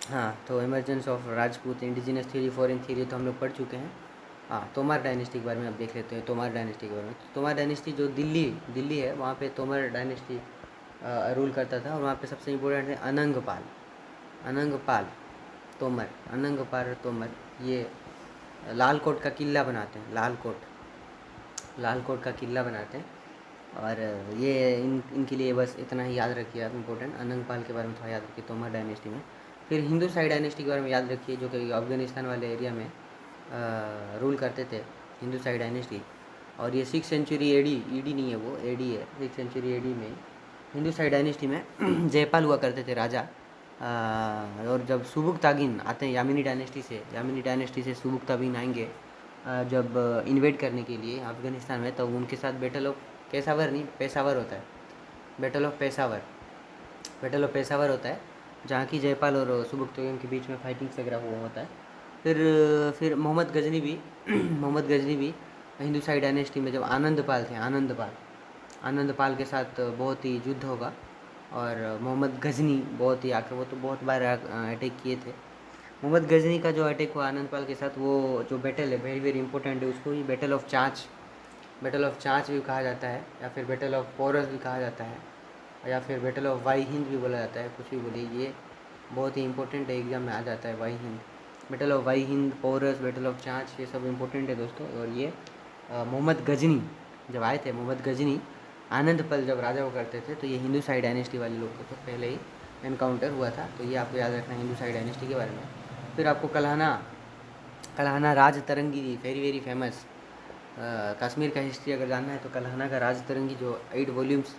हाँ, तो emergence of Rajput, indigenous theory, foreign theory तो हम लोग पढ़ चुके हैं। हाँ, तोमर डायनेस्टी के बारे में आप देख लेते हैं। तोमर डायनेस्टी के बारे में, तोमर डायनेस्टी जो दिल्ली है, वहाँ पे तोमर डायनेस्टी रूल करता था। और वहाँ पे सबसे इम्पोर्टेंट है अनंगपाल तोमर। ये लाल कोट का किला बनाते हैं, लाल कोट का किला बनाते हैं। और ये इनके लिए बस इतना ही याद रखिए आप, इम्पोर्टेंट अनंगपाल के बारे में थोड़ा याद रखिए तोमर डायनेस्टी में। फिर हिंदू साई डायनेस्टी के बारे में याद रखिए, जो कि अफगानिस्तान वाले एरिया में रूल करते थे, हिंदू साई डायनेस्टी। और ये 6th सेंचुरी AD नहीं है, वो AD है, 6th सेंचुरी AD में हिंदू साई डायनेस्टी में जयपाल हुआ करते थे राजा। और जब सुबुकतागिन आते हैं यामिनी डायनेस्टी से सुबुकतागिन आएंगे जब इन्वेड करने के लिए अफ़गानिस्तान में, तो उनके साथ बैटल ऑफ पेशावर होता है। बैटल ऑफ पेशावर होता है, जहाँ की जयपाल और सुबुकतागिन के बीच में फाइटिंग्स वगैरह हुआ होता है। फिर मोहम्मद गजनी भी मोहम्मद गजनी भी हिंदू साई डायनेस्टी में, जब आनंदपाल के साथ बहुत ही युद्ध होगा। और मोहम्मद गजनी बहुत ही आकर, वो तो बहुत बार अटैक किए थे। मोहम्मद गजनी का जो अटैक हुआ आनंदपाल के साथ, वो जो बैटल है वेरी वेरी इंपॉर्टेंट है, उसको ही बैटल ऑफ चाँच भी कहा जाता है, या फिर बैटल ऑफ पोरस भी कहा जाता है, या फिर बैटल ऑफ वाई हिंद भी बोला जाता है, कुछ भी बोलिए। ये बहुत ही इंपॉर्टेंट है, एग्जाम में आ जाता है Waihind, battle of Waihind, Porus, battle of Chach, ये सब इंपॉर्टेंट है दोस्तों। और ये मोहम्मद गजनी जब आए थे, आनंदपाल जब राजा हुआ करते थे, तो ये हिंदू साई डायनेस्टी वाले लोग को तो पहले ही एनकाउंटर हुआ था। तो ये आपको याद रखना है हिंदू साई डायनेस्टी के बारे में। फिर आपको कल्हाना राज तरंगी, वेरी वेरी फेमस, कश्मीर का हिस्ट्री अगर जानना है तो कल्हाना का राज तरंगी जो 8 वॉल्यूम्स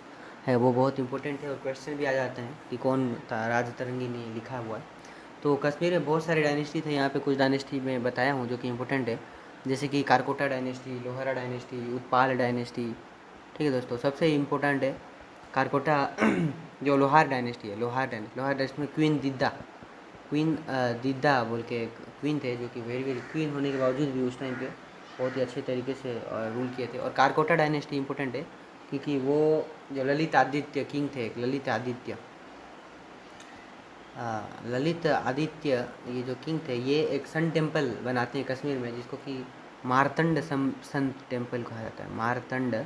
है वो बहुत इंपॉर्टेंट है। और क्वेश्चन भी आ जाते हैं कि कौन था राज तरंगी ने लिखा हुआ है। तो कश्मीर में बहुत सारे डायनेस्टी थे, यहाँ पे कुछ डायनेस्टी में बताया हूँ जो कि इंपॉर्टेंट है, जैसे कि Karkota dynasty, Lohara dynasty, उत्पाल dynasty. ठीक है दोस्तों, सबसे इम्पोर्टेंट है कारकोटा जो लोहार डायनेस्टी है, लोहार डायनेस्टी में क्वीन दिद्दा बोल के क्वीन थे, जो कि वेरी वेरी क्वीन होने के बावजूद भी उस टाइम पे बहुत ही अच्छे तरीके से रूल किए थे। और कारकोटा डायनेस्टी इंपॉर्टेंट है क्योंकि वो जो ललित आदित्य किंग थे, एक ललित आदित्य ये जो किंग थे, ये एक सन टेम्पल बनाते हैं कश्मीर में, जिसको कि मारतंड सन टेम्पल कहा जाता है। मारतंड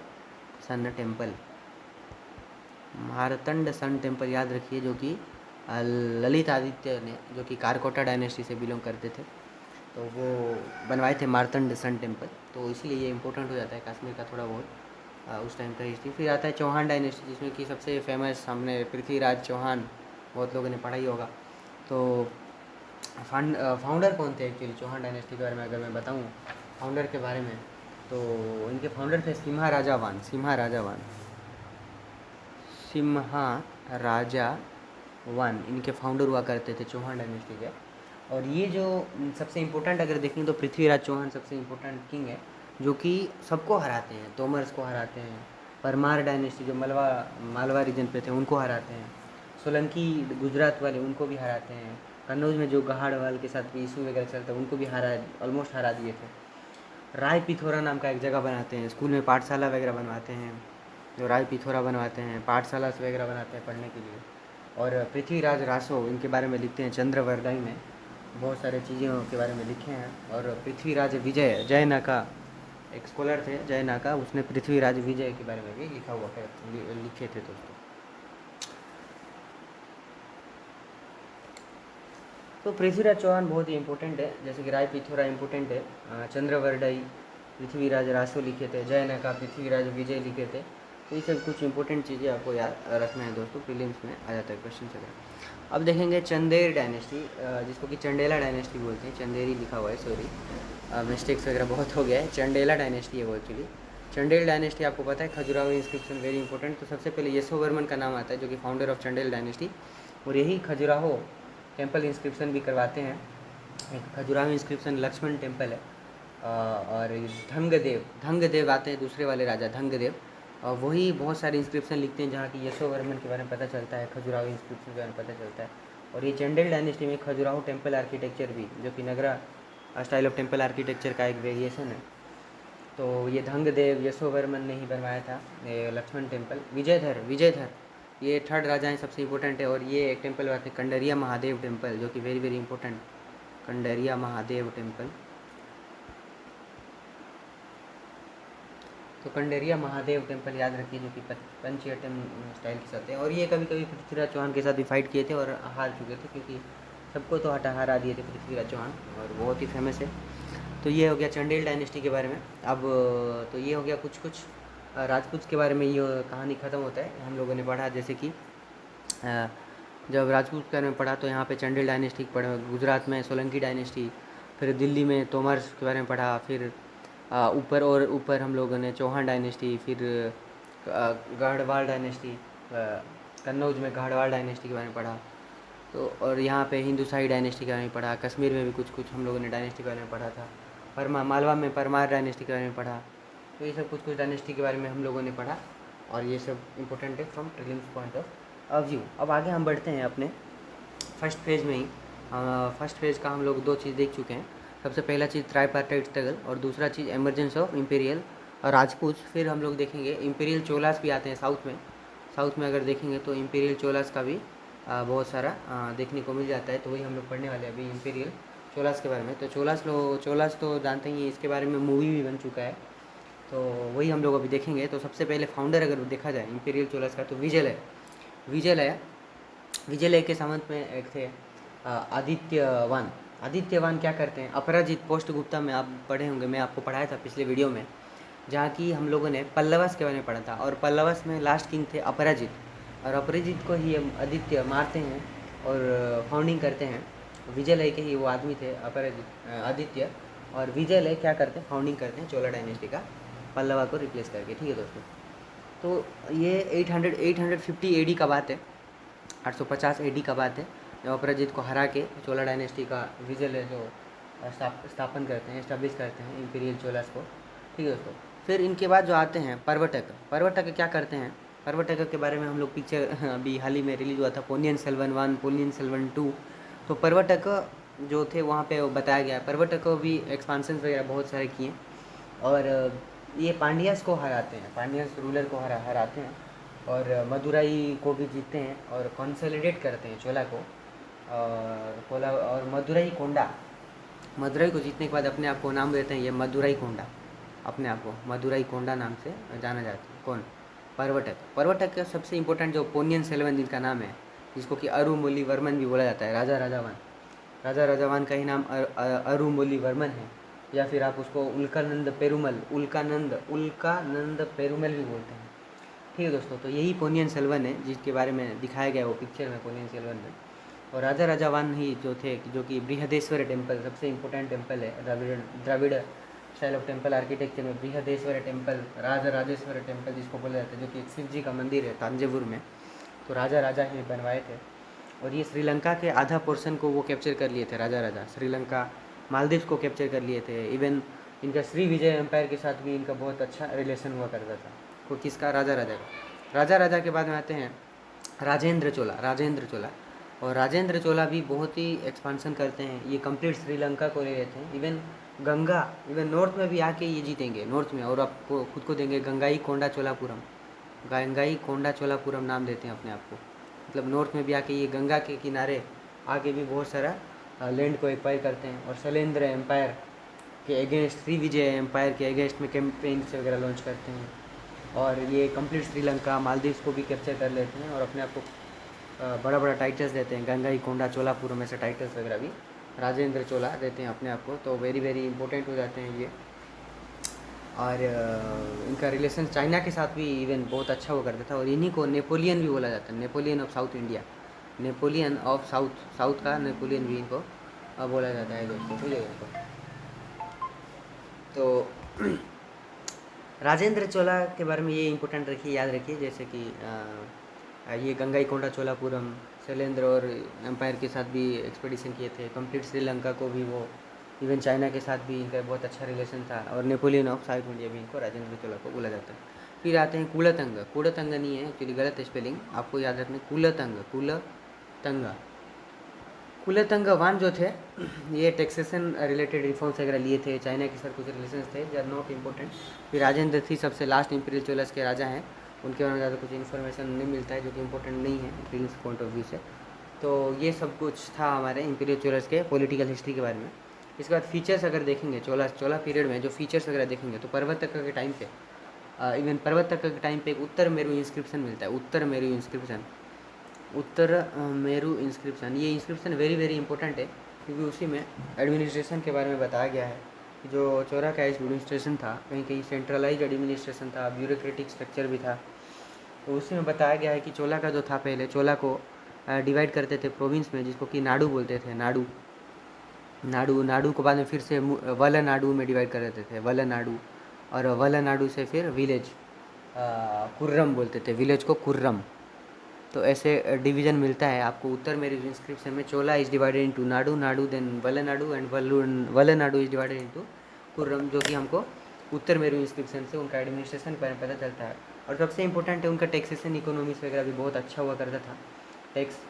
सन टेम्पल याद रखिए, जो कि ललित आदित्य ने, जो कि कारकोटा डायनेस्टी से बिलोंग करते थे, तो वो बनवाए थे मारतंड सन टेम्पल। तो इसलिए ये इंपॉर्टेंट हो जाता है कश्मीर का थोड़ा बहुत उस टाइम का हिस्ट्री। फिर आता है चौहान डायनेस्टी, जिसमें कि सबसे फेमस हमने पृथ्वीराज चौहान, बहुत लोगों ने पढ़ा ही होगा। तो फाउंडर कौन थे एक्चुअली चौहान डायनेस्टी के बारे में अगर मैं बताऊँ फाउंडर के बारे में, तो इनके फाउंडर थे सिम्हा राजावान, इनके फाउंडर हुआ करते थे चौहान डायनेस्टी के। और ये जो सबसे इम्पोर्टेंट अगर देखें तो पृथ्वीराज चौहान सबसे इम्पोर्टेंट किंग है, जो कि सबको हराते हैं। तोमर्स को हराते हैं, परमार डायनेस्टी जो मालवा रीजन पे थे उनको हराते हैं, सोलंकी गुजरात वाले उनको भी हराते हैं, कन्नौज में जो गहाड़वाल के साथ भी इशू वगैरह चलता है उनको भी ऑलमोस्ट हरा दिए थे। राय पिथौरा नाम का एक जगह बनाते हैं, स्कूल में पाठशाला वगैरह बनवाते हैं, जो राय पिथौरा बनवाते हैं, पाठशाला वगैरह बनाते हैं पढ़ने के लिए। और पृथ्वीराज रासो इनके बारे में लिखते हैं चंद्रवरदाई में, बहुत सारे चीज़ों के बारे में लिखे हैं। और पृथ्वीराज विजय जयनाका एक स्कॉलर थे, जयनाका, उसने पृथ्वीराज विजय के बारे में भी लिखा हुआ है, लिखे थे दोस्तों। तो पृथ्वीराज चौहान बहुत ही इंपॉर्टेंट है, जैसे कि राय पिथौरा इंपॉर्टेंट है, चंद्रवरदाई पृथ्वीराज रासो लिखे थे, जयनाका पृथ्वीराज विजय लिखे थे। तो ये सब कुछ इंपॉर्टेंट चीज़ें आपको याद रखना है दोस्तों, प्रीलिम्स में आ जाता है क्वेश्चन वगैरह। अब देखेंगे चंदेर डायनेस्टी, जिसको कि चंडेला डायनेस्टी बोलते हैं, चंदेरी लिखा हुआ है, सॉरी मिस्टेक्स वगैरह बहुत हो गया है। चंडेला डायनेस्टी है वो एक्चुअली। चंडेल डायनेस्टी आपको पता है, खजुराहो इंस्क्रिप्शन वेरी इंपॉर्टेंट। तो सबसे पहले यशोवर्मन का नाम आता है, जो कि फाउंडर ऑफ चंडेल डायनेस्टी, और यही खजुराहो टेम्पल इंस्क्रिप्शन भी करवाते हैं। एक खजुराहो इंस्क्रिप्शन लक्ष्मण टेम्पल है, और धंगदेव आते हैं, दूसरे वाले राजा धंगदेव, और वही बहुत सारे इंस्क्रिप्शन लिखते हैं जहाँ की यशोवर्मन के बारे में पता चलता है, खजुराहो इंस्क्रिप्शन के बारे में पता चलता है। और ये चंडेल डायनेस्टी में खजुराहो टेम्पल आर्किटेक्चर भी, जो कि नगरा स्टाइल ऑफ टेम्पल आर्किटेक्चर का एक वेरिएशन है। तो ये धंगदेव यशोवर्मन ने ही बनवाया था ये लक्ष्मण टेम्पल। विजयधर ये थर्ड राजा हैं, सबसे इम्पोर्टेंट है। और ये एक टेम्पल आते हैं कंडरिया महादेव टेम्पल, जो कि very very important, Kandariya Mahadev temple. तो कंडेरिया महादेव टेम्पल याद रखिए, जो कि पंचयटन स्टाइल के साथ है। और ये कभी कभी पृथ्वीराज चौहान के साथ भी फाइट किए थे और हार चुके थे, क्योंकि सबको तो हरा दिए थे पृथ्वीराज चौहान, और बहुत ही फेमस है। तो ये हो गया चंडेल डायनेस्टी के बारे में। अब तो ये हो गया कुछ कुछ राजपूत के बारे में, ये कहानी ख़त्म होता है। हम लोगों ने पढ़ा जैसे कि जब राजपूत के बारे में पढ़ा तो यहाँ पे चंडेल डायनेस्टी पढ़ा, गुजरात में सोलंकी डायनेस्टी, फिर दिल्ली में तोमर्स के बारे में पढ़ा, फिर ऊपर हम लोगों ने चौहान डायनेस्टी, फिर गढ़वाल डायनेस्टी, कन्नौज में गढ़वाल डायनेस्टी के बारे में पढ़ा। तो और यहाँ पे हिंदुशाही डायनेस्टी के बारे में पढ़ा, कश्मीर में भी कुछ कुछ हम लोगों ने डायनेस्टी के बारे में पढ़ा था, मालवा में परमार डायनेस्टी के बारे में पढ़ा। तो ये सब कुछ कुछ डायनेस्टी के बारे में हम लोगों ने पढ़ा, और ये सब इंपॉर्टेंट है from prelims point of view. अब आगे हम बढ़ते हैं अपने फर्स्ट फेज़ में ही। फर्स्ट फेज़ का हम लोग दो चीज़ देख चुके हैं। सबसे पहला चीज़ ट्राईपार्टाइट स्ट्रगल, और दूसरा चीज़ एमरजेंस ऑफ इम्पीरियल और राजपूत। फिर हम लोग देखेंगे इम्पीरियल चोलास भी आते हैं साउथ में अगर देखेंगे तो इम्पीरियल चोलास का भी बहुत सारा देखने को मिल जाता है। तो वही हम लोग पढ़ने वाले हैं अभी इम्पीरियल चोलास के बारे में। तो चोलास तो जानते ही, इसके बारे में मूवी भी बन चुका है, तो वही हम लोग अभी देखेंगे। तो सबसे पहले फाउंडर अगर देखा जाए इम्पीरियल चोलास का, तो विजयलय के सामंत में एक थे आदित्यवान क्या करते हैं, अपराजित पोस्ट गुप्ता में आप पढ़े होंगे, मैं आपको पढ़ाया था पिछले वीडियो में, जहाँ की हम लोगों ने पल्लवस के बारे में पढ़ा था। और पल्लवस में लास्ट किंग थे अपराजित, और अपराजित को ही आदित्य मारते हैं और फाउंडिंग करते हैं। विजयलय के ही वो आदमी थे आदित्य, और विजयलय क्या करते हैं, फाउंडिंग करते हैं चोला डायनेस्टी का, पल्लवा को रिप्लेस करके। ठीक है दोस्तों, तो ये 850 एडी का बात है, 850 एडी का बात है, जब अपराजित को हरा के चोला डायनेस्टी का विजयलय जो स्थापन करते हैं, इस्टेब्लिश करते हैं इम्पीरियल चोलास को। ठीक है दोस्तों, फिर इनके बाद जो आते हैं पर्वटक क्या करते हैं, पर्वटक के बारे में हम लोग पिक्चर अभी हाल ही में रिलीज हुआ था, पोनियन सेल्वन 1, पोनियन सेल्वन 2। तो पर्वटक जो थे वहाँ पे बताया गया, पर्वटक को भी एक्सपांसन वगैरह बहुत सारे किए, और ये पांड्यास को हराते हैं, पांड्यास रूलर को हराते हैं, और मदुराई को भी जीतते हैं, और कंसोलिडेट करते हैं चोला को, और मदुराई को जीतने के बाद अपने आप को नाम देते हैं ये मदुराई कोंडा, अपने आप को मदुराई कोंडा नाम से जाना जाता है। कौन? पर्वटक का सबसे इम्पोर्टेंट जो पोनियन सेल्वन जिनका नाम है, जिसको कि अरुमोलिवर्मन भी बोला जाता है, राजा राजावान का ही नाम अरुमोलिवर्मन है, या फिर आप उसको उल्कानंद पेरुमल भी बोलते हैं। ठीक है दोस्तों, तो यही पोनियन सेल्वन है जिसके बारे में दिखाया गया वो पिक्चर में, पोनियन सेल्वन में। और राजा राजावान ही जो थे, जो कि बृहदेश्वर टेम्पल सबसे इम्पोर्टेंट टेम्पल है Dravid style of temple architecture में, बृहदेश्वर टेम्पल, राजेश्वर टेम्पल जिसको बोला जाता है, जो कि एक शिव जी का मंदिर है तांजावुर में। तो राजा ही बनवाए थे, और ये श्रीलंका के आधा पोर्शन को वो कैप्चर कर लिए थे राजा, श्रीलंका मालदीव्स को कैप्चर कर लिए थे, इवन इनका श्री विजय एम्पायर के साथ भी इनका बहुत अच्छा रिलेशन हुआ करता था। को किसका? राजा राजा का। राजा राजा के बाद में आते हैं राजेंद्र चोला। राजेंद्र चोला और राजेंद्र चोला भी बहुत ही एक्सपांसन करते हैं। ये कंप्लीट श्रीलंका को ले लेते हैं, इवन गंगा, इवन नॉर्थ में भी आके ये जीतेंगे नॉर्थ में, और आपको खुद को देंगे गंगाई कोंडा चोलापुरम। गंगाई कोंडा चोलापुरम नाम देते हैं अपने आप को। मतलब नॉर्थ में भी आके ये गंगा के किनारे आके भी बहुत सारा लैंड को एक्वायर करते हैं, और शैलेंद्र एम्पायर के अगेंस्ट, श्री विजय एम्पायर के अगेंस्ट में कैंपेन्स वगैरह लॉन्च करते हैं, और ये कंप्लीट श्रीलंका, मालदीव्स को भी कैप्चर कर लेते हैं, और अपने आप को बड़ा बड़ा टाइटल्स देते हैं। गंगाई कोंडा चोलापुरम ऐसे टाइटल्स वगैरह भी राजेंद्र चोला देते हैं अपने आप को, तो वेरी वेरी इंपॉर्टेंट हो जाते हैं ये। और इनका रिलेशन चाइना के साथ भी इवन बहुत अच्छा हुआ करता था, और इन्हीं को नेपोलियन भी बोला जाता है, Napoleon of south India, Napoleon of south, south का नेपोलियन भी इनको बोला जाता है दोस्तों, ठीक है इनको। तो राजेंद्र चोला के बारे में ये इंपॉर्टेंट रखिए, याद रखिए, जैसे कि ये गंगाई कोंडा चोलापुरम, शैलेंद्र और एम्पायर के साथ भी एक्सपेडिशन किए थे, कंप्लीट श्रीलंका को भी वो, इवन चाइना के साथ भी इनका बहुत अच्छा रिलेशन था, और नेपोलियन ऑफ साउथ इंडिया भी इनको राजेंद्र चोला को बोला जाता है। फिर आते हैं कुलतंग। कुलतंग नहीं है एक्चुअली, गलत है स्पेलिंग, आपको याद रखना। कुलतंग, कुलतंग। कुलतंग वान जो थे ये टैक्सेशन रिलेटेड रिफॉर्म्स वगैरह लिए थे, चाइना के साथ कुछ रिलेशन थे, दे आर नॉट इम्पोर्टेंट। फिर राजेंद्र थी सबसे लास्ट इंपीरियल चोलास के राजा हैं, उनके बारे में ज़्यादा कुछ इन्फॉर्मेशन नहीं मिलता है, जो कि इम्पोर्टेंट नहीं है इंपीरियल पॉइंट ऑफ व्यू से। तो ये सब कुछ था हमारे इंपीरियल चोलास के पॉलिटिकल हिस्ट्री के बारे में। इसके बाद फीचर्स अगर देखेंगे चोला पीरियड में जो फीचर्स वगैरह देखेंगे, तो पर्वतक के टाइम पे, इवन पर्वतक के टाइम पे एक उत्तर मेरू इंस्क्रिप्शन मिलता है, उत्तर मेरू इंस्क्रिप्शन, उत्तर मेरू इंस्क्रिप्शन। ये इंस्क्रिप्शन वेरी वेरी इंपॉर्टेंट है, क्योंकि उसी में एडमिनिस्ट्रेशन के बारे में बताया गया है कि जो चोला का एडमिनिस्ट्रेशन था, कहीं कहीं सेंट्रलाइज एडमिनिस्ट्रेशन था, ब्यूरोक्रेटिक स्ट्रक्चर भी था। तो उसी में बताया गया है कि चोला का जो था, पहले चोला को डिवाइड करते थे प्रोविंस में, जिसको कि नाडु बोलते थे, नाडु। नाडु को बाद में फिर से वलनाडु में डिवाइड कर देते थे, वलनाडु, और वलनाडु से फिर विलेज, कुर्रम बोलते थे विलेज को, कुर्रम। तो ऐसे डिवीज़न मिलता है आपको उत्तर मेरू इंस्क्रिप्शन में। Chola is divided into nadu, nadu then valanadu, and valanadu is divided into kurram, जो कि हमको उत्तर मेरू इंस्क्रिप्शन से उनका एडमिनिस्ट्रेशन के बारे में पता चलता है। और सबसे इंपॉर्टेंट है उनका टैक्सेशन इकोनॉमिक्स वगैरह भी बहुत अच्छा हुआ करता था,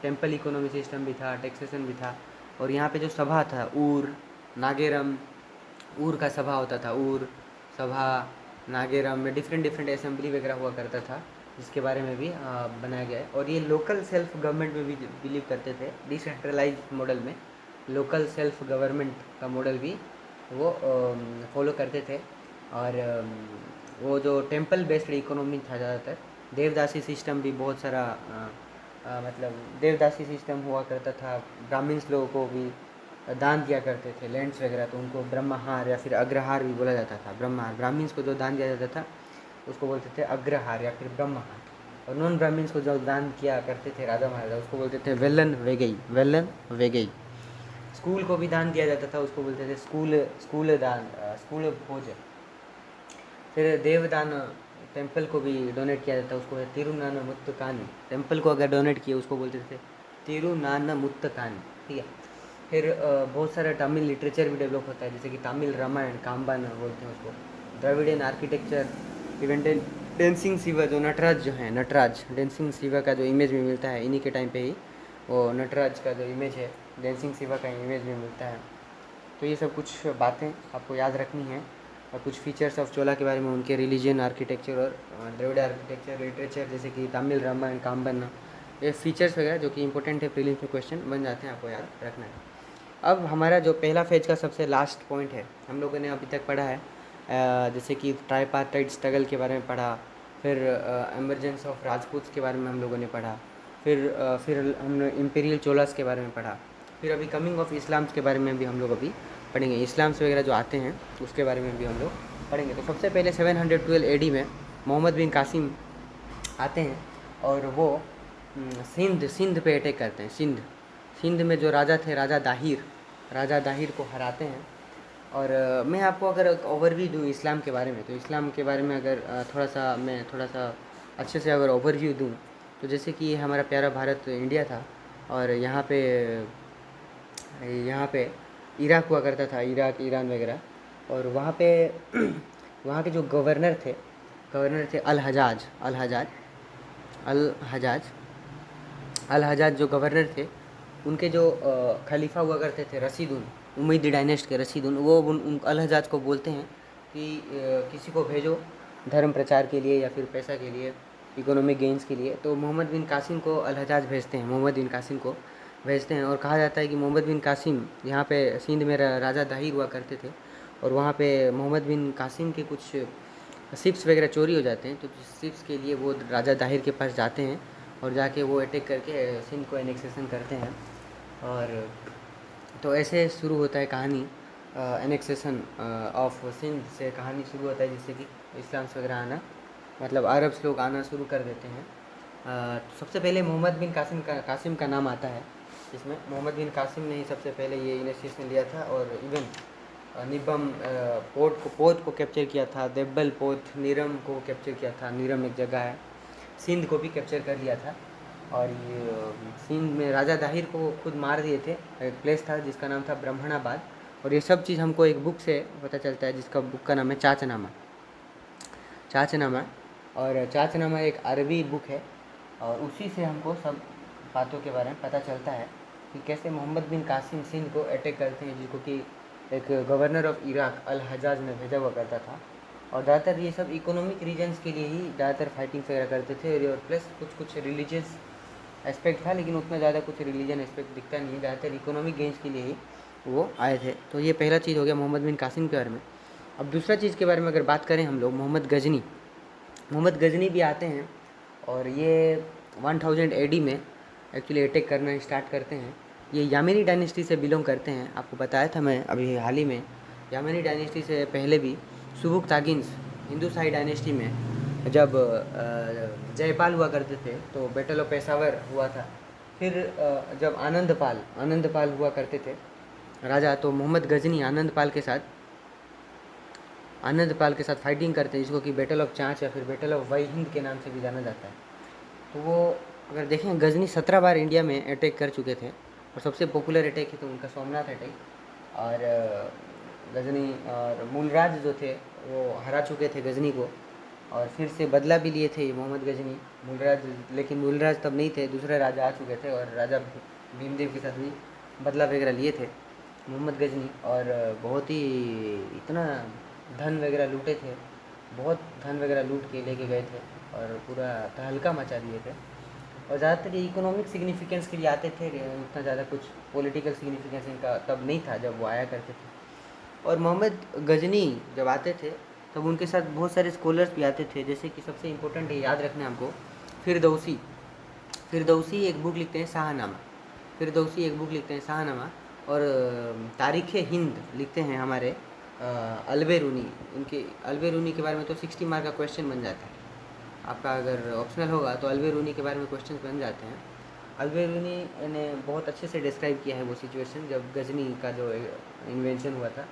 टेम्पल इकोनॉमी सिस्टम भी था, टैक्सेशन भी था। और यहाँ पे जो सभा था, ऊर नागेरम, ऊर का सभा होता था, ऊर सभा नागेरम में डिफरेंट असेंबली वगैरह हुआ करता था, जिसके बारे में भी बनाया गया है। और ये लोकल सेल्फ गवर्नमेंट में भी बिलीव करते थे, डिसेंट्रलाइज मॉडल में लोकल सेल्फ गवर्नमेंट का मॉडल भी वो फॉलो करते थे। और वो जो टेम्पल बेस्ड इकोनॉमी था ज़्यादातर, देवदासी सिस्टम भी बहुत सारा मतलब देवदासी सिस्टम हुआ करता था। ब्राह्मण्स लोगों को भी दान दिया करते थे लैंड्स वगैरह, तो उनको ब्रह्महार या फिर अग्रहार भी बोला जाता था। ब्रह्महार, ब्राह्मण्स को जो दान दिया जाता था उसको बोलते थे अग्रहार या फिर ब्रह्महार, और नॉन ब्राह्मण्स को जो दान किया करते थे राजा महाराजा, उसको बोलते थे वेलन वेगई, वेलन वेगई। स्कूल को भी दान दिया जाता था, उसको बोलते थे स्कूल दान, स्कूल भोज। फिर देवदान, टेम्पल को भी डोनेट किया जाता है, उसको तिरुनानमुत्तकानी, टेम्पल को अगर डोनेट किए उसको बोलते थे तिरुनानमुत्तकानी, ठीक है। फिर बहुत सारा तमिल लिटरेचर भी डेवलप होता है, जैसे कि तमिल रामायण, काम्बान बोलते हैं उसको। Dravidian architecture, even dancing Shiva, जो नटराज जो है, नटराज डेंसिंग शिवा का जो इमेज भी मिलता है इन्हीं के टाइम पे ही, वो नटराज का जो इमेज है, डेंसिंग शिवा का इमेज भी मिलता है। तो ये सब कुछ बातें आपको याद रखनी है, और कुछ फीचर्स ऑफ चोला के बारे में, उनके रिलीजन, आर्किटेक्चर और द्रविड़ आर्किटेक्चर, लिटरेचर, जैसे कि तमिल रामायण, काम्बन, ये फीचर्स वगैरह जो कि इंपॉर्टेंट है, प्रीलिम्स में क्वेश्चन बन जाते हैं, आपको याद रखना है। अब हमारा जो पहला फेज का सबसे लास्ट पॉइंट है, हम लोगों ने अभी तक पढ़ा है, जैसे कि ट्राइपार्टाइट स्ट्रगल के बारे में पढ़ा, फिर एमरजेंस ऑफ राजपूत्स के बारे में हम लोगों ने पढ़ा, फिर हमने इंपीरियल चोलास के बारे में पढ़ा, फिर अभी कमिंग ऑफ इस्लाम्स के बारे में भी हम लोग अभी पढ़ेंगे, इस्लाम्स वगैरह जो आते हैं उसके बारे में भी हम लोग पढ़ेंगे। तो सबसे पहले 712 AD में मोहम्मद बिन कासिम आते हैं, और वो सिंध पे अटैक करते हैं। सिंध में जो राजा थे, राजा दाहिर को हराते हैं। और मैं आपको अगर ओवरव्यू दूँ इस्लाम के बारे में, तो इस्लाम के बारे में अगर थोड़ा सा अच्छे से अगर ओवरव्यू दूँ, तो जैसे कि हमारा प्यारा भारत इंडिया था, और यहाँ पे इराक हुआ करता था, इराक ईरान वगैरह। और वहाँ पे वहाँ के जो गवर्नर थे अल हजाज जो गवर्नर थे, उनके जो खलीफा हुआ करते थे रशीदुन, उमैयद डायनेस्ट के रशीदुन, वो उन अल हजाज को बोलते हैं कि किसी को भेजो धर्म प्रचार के लिए या फिर पैसा के लिए, इकोनॉमिक गेंस के लिए। तो मोहम्मद बिन कासिम को अल हजाज भेजते हैं, और कहा जाता है कि मोहम्मद बिन कासिम यहाँ पे सिंध में राजा दाहिर हुआ करते थे, और वहाँ पे मोहम्मद बिन कासिम के कुछ शिप्स वगैरह चोरी हो जाते हैं। तो शिप्स के लिए वो राजा दाहिर के पास जाते हैं और जाके वो अटैक करके सिंध को एनेक्सेशन करते हैं। और तो ऐसे शुरू होता है कहानी, एनेक्सेशन ऑफ सिंध से कहानी शुरू होता है, जिससे कि इस्लाम्स वगैरह आना, मतलब अरब्स लोग आना शुरू कर देते हैं। तो सबसे पहले मोहम्मद बिन कासिम का नाम आता है इसमें। मोहम्मद बिन कासिम ने ही सबसे पहले ये इनिशिएशन लिया था, और इवन निबम पोत को कैप्चर किया था, देब्बल पोत, नीरम को कैप्चर किया था, नीरम एक जगह है, सिंध को भी कैप्चर कर लिया था। और ये सिंध में राजा दाहिर को खुद मार दिए थे। एक प्लेस था जिसका नाम था ब्रह्मणाबाद, और ये सब चीज़ हमको एक बुक से पता चलता है, जिसका बुक का नाम है चाचनामा। और चाचनामा एक अरबी बुक है, और उसी से हमको सब बातों के बारे में पता चलता है कि कैसे मोहम्मद बिन कासिम सिंध को अटैक करते हैं, जिसको कि एक गवर्नर ऑफ इराक अल हजाज ने भेजा हुआ करता था। और ज़्यादातर ये सब इकोनॉमिक रीजन्स के लिए ही ज़्यादातर फाइटिंग वगैरह करते थे, और प्लस कुछ रिलीजियस एस्पेक्ट था, लेकिन उतना ज़्यादा कुछ रिलीजन एस्पेक्ट दिखता नहीं है, ज़्यादातर इकोनॉमिक गेंस के लिए ही वो आए थे। तो ये पहला चीज़ हो गया मोहम्मद बिन कासिम के बारे में। अब दूसरा चीज़ के बारे में अगर बात करें हम लोग, मोहम्मद गजनी भी आते हैं, और ये 1000 AD में एक्चुअली अटैक करना स्टार्ट करते हैं। ये यामिनी डायनेस्टी से बिलोंग करते हैं। आपको बताया था मैं अभी हाल ही में, यामिनी डायनेस्टी से पहले भी सुबुक तागिन्स हिंदू शाही डायनेस्टी में जब जयपाल हुआ करते थे, तो बैटल ऑफ पेशावर हुआ था। फिर जब आनंदपाल हुआ करते थे राजा, तो मोहम्मद गजनी आनंदपाल के साथ फाइटिंग करते हैं, जिसको कि बैटल ऑफ चांच या फिर बैटल ऑफ वाई हिंद के नाम से भी जाना जाता है। तो वो अगर देखें, गजनी 17 बार इंडिया में अटैक कर चुके थे, और सबसे पॉपुलर अटैक है तो उनका सोमनाथ अटैक। और गजनी और मूलराज जो थे वो हरा चुके थे गजनी को, और फिर से बदला भी लिए थे मोहम्मद गजनी मूलराज, लेकिन मूलराज तब नहीं थे, दूसरे राजा आ चुके थे, और राजा भीमदेव के साथ भी बदला वगैरह लिए थे मोहम्मद गजनी। और बहुत ही इतना धन वगैरह लूटे थे, बहुत धन वगैरह लूट के लेके गए थे, और पूरा तहलका मचा दिए थे। और ज़्यादातर ये इकोनॉमिक सिग्निफिकेंस के लिए आते थे, उतना ज़्यादा कुछ पॉलिटिकल सिग्निफिकेंस इनका तब नहीं था जब वो आया करते थे। और मोहम्मद गजनी जब आते थे तब उनके साथ बहुत सारे स्कॉलर्स भी आते थे, जैसे कि सबसे इम्पोर्टेंट है, याद रखना हमको, फिरदौसी एक बुक लिखते हैं शाहनामा। और तारीख़ हिंद लिखते हैं हमारे अलबेरूनी। इनके अलबेरूनी के बारे में तो 60 मार्क का क्वेश्चन बन जाता है, आपका अगर ऑप्शनल होगा तो अलबेरूनी के बारे में क्वेश्चन बन जाते हैं। अलबेरूनी ने बहुत अच्छे से डिस्क्राइब किया है वो सिचुएशन जब गजनी का जो इन्वेंशन हुआ था।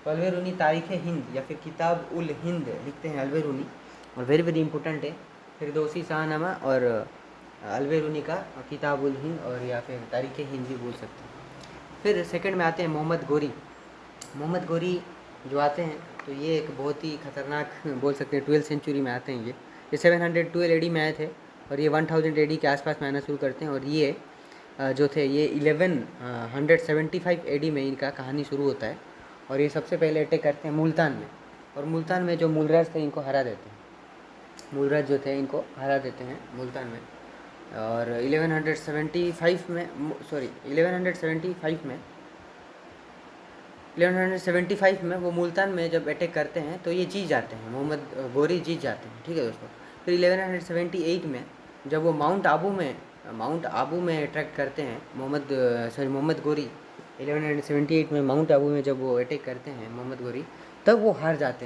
तो अलबेरूनी तारीख़ हिंद या फिर किताब उल हिंद लिखते हैं अलबेरूनी, और वेरी वेरी इंपॉर्टेंट है। फिरदौसी शाहनामा और अलबेरूनी का किताब उल हिंद, और या फिर तारीख़ हिंद भी बोल सकते हैं। फिर सेकंड में आते हैं मोहम्मद गोरी जो आते हैं, तो ये एक बहुत ही खतरनाक बोल सकते हैं, 12th सेंचुरी में आते हैं। ये 712 AD में आए थे, और ये 1000 AD के आसपास में आना शुरू करते हैं। और ये जो थे ये 1175 AD में इनका कहानी शुरू होता है, और ये सबसे पहले अटैक करते हैं मुल्तान में। और मुल्तान में जो मूलराज थे इनको हरा देते हैं, मूलराज जो थे इनको हरा देते हैं मुल्तान में। और 1175 में वो मुल्तान में जब अटैक करते हैं तो ये जीत जाते हैं, मोहम्मद गोरी जीत जाते हैं, ठीक है दोस्तों। फिर 1178 में जब वो माउंट आबू में अटैक करते हैं मोहम्मद गोरी, 1178 में माउंट आबू में जब वो अटैक करते हैं मोहम्मद गोरी, तब वो हार जाते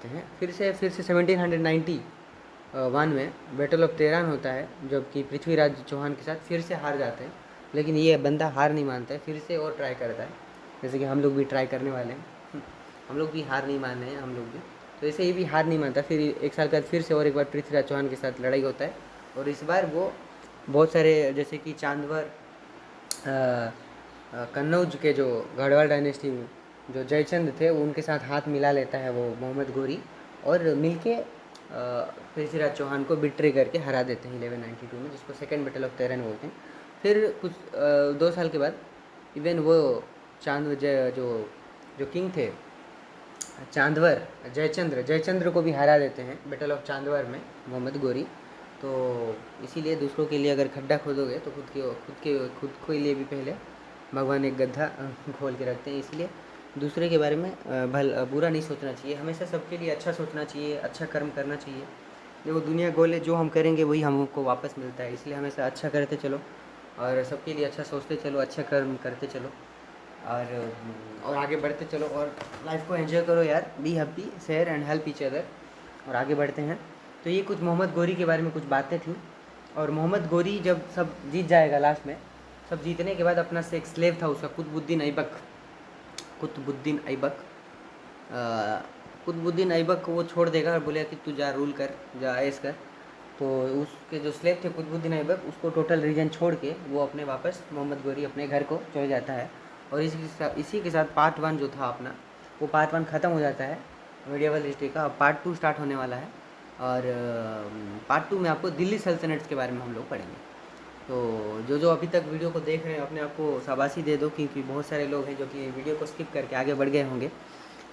हैं। फिर से 1791 में बैटल ऑफ तेहरान होता है, जबकि पृथ्वीराज चौहान के साथ फिर से हार जाते हैं। लेकिन ये बंदा हार नहीं मानता है, फिर से और ट्राई करता है, जैसे कि हम लोग भी ट्राई करने वाले हैं। हम लोग भी हार नहीं मान रहे हैं, हम लोग भी तो ऐसे ही भी हार नहीं मानता। फिर एक साल बाद फिर से और एक बार पृथ्वीराज चौहान के साथ लड़ाई होता है, और इस बार वो बहुत सारे जैसे कि चांदवर, कन्नौज के जो गढ़वाल डायनेस्टी जो जयचंद थे उनके साथ हाथ मिला लेता है वो मोहम्मद गोरी, और मिलके पृथ्वीराज चौहान को बिट्रे करके हरा देते हैं 1192 में, जिसको सेकेंड बैटल ऑफ तेरन बोलते हैं। फिर कुछ 2 साल के बाद इवन वो जो जो किंग थे चांदवर, जयचंद्र को भी हरा देते हैं बैटल ऑफ चांदवर में मोहम्मद गोरी। तो इसीलिए दूसरों के लिए अगर खड्डा खोदोगे तो खुद के लिए भी पहले भगवान एक गड्ढा खोल के रखते हैं। इसलिए दूसरे के बारे में बुरा नहीं सोचना चाहिए, हमेशा सबके लिए अच्छा सोचना चाहिए, अच्छा कर्म करना चाहिए। देखो दुनिया गोल है, जो हम करेंगे वही हमको वापस मिलता है, इसलिए हमेशा अच्छा करते चलो और सबके लिए अच्छा सोचते चलो, अच्छा कर्म करते चलो और आगे बढ़ते चलो और लाइफ को एंजॉय करो यार। Be happy, share and help each other, और आगे बढ़ते हैं। तो ये कुछ मोहम्मद गोरी के बारे में कुछ बातें थी। और मोहम्मद गोरी जब सब जीत जाएगा लास्ट में, सब जीतने के बाद अपना से एक स्लेव था उसका कुतुबुद्दीन ऐबक को वो छोड़ देगा और बोलेगा कि तू जा रूल कर, जा ऐश कर। तो उसके जो स्लेव थे कुतुबुद्दीन ऐबक, उसको टोटल रीजन छोड़ के वो अपने वापस मोहम्मद गोरी अपने घर को चले जाता है। और इसी के साथ पार्ट 1 जो था अपना, वो पार्ट 1 ख़त्म हो जाता है मिडिएवल हिस्ट्री का। अब पार्ट 2 स्टार्ट होने वाला है, और पार्ट 2 में आपको दिल्ली सल्तनत के बारे में हम लोग पढ़ेंगे। तो जो अभी तक वीडियो को देख रहे हैं अपने आप को शाबाशी दे दो, क्योंकि बहुत सारे लोग हैं जो कि वीडियो को स्किप करके आगे बढ़ गए होंगे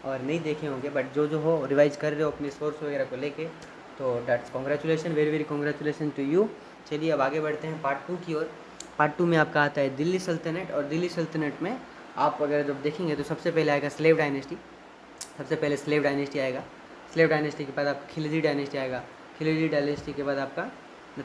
और नहीं देखे होंगे, बट जो हो रिवाइज कर रहे हो अपने सोर्स वगैरह को लेके, तो that's congratulation, very very congratulation to you. चलिए अब आगे बढ़ते हैं पार्ट 2 की ओर। पार्ट 2 में आपका आता है दिल्ली सल्तनत, और दिल्ली सल्तनत में आप अगर जब देखेंगे तो सबसे पहले आएगा स्लेव डायनेस्टी। सबसे पहले स्लेव डायनेस्टी आएगा, स्लेव डायनेस्टी के बाद आपका खिलजी डायनेस्टी आएगा, खिलजी डायनेस्टी के बाद आपका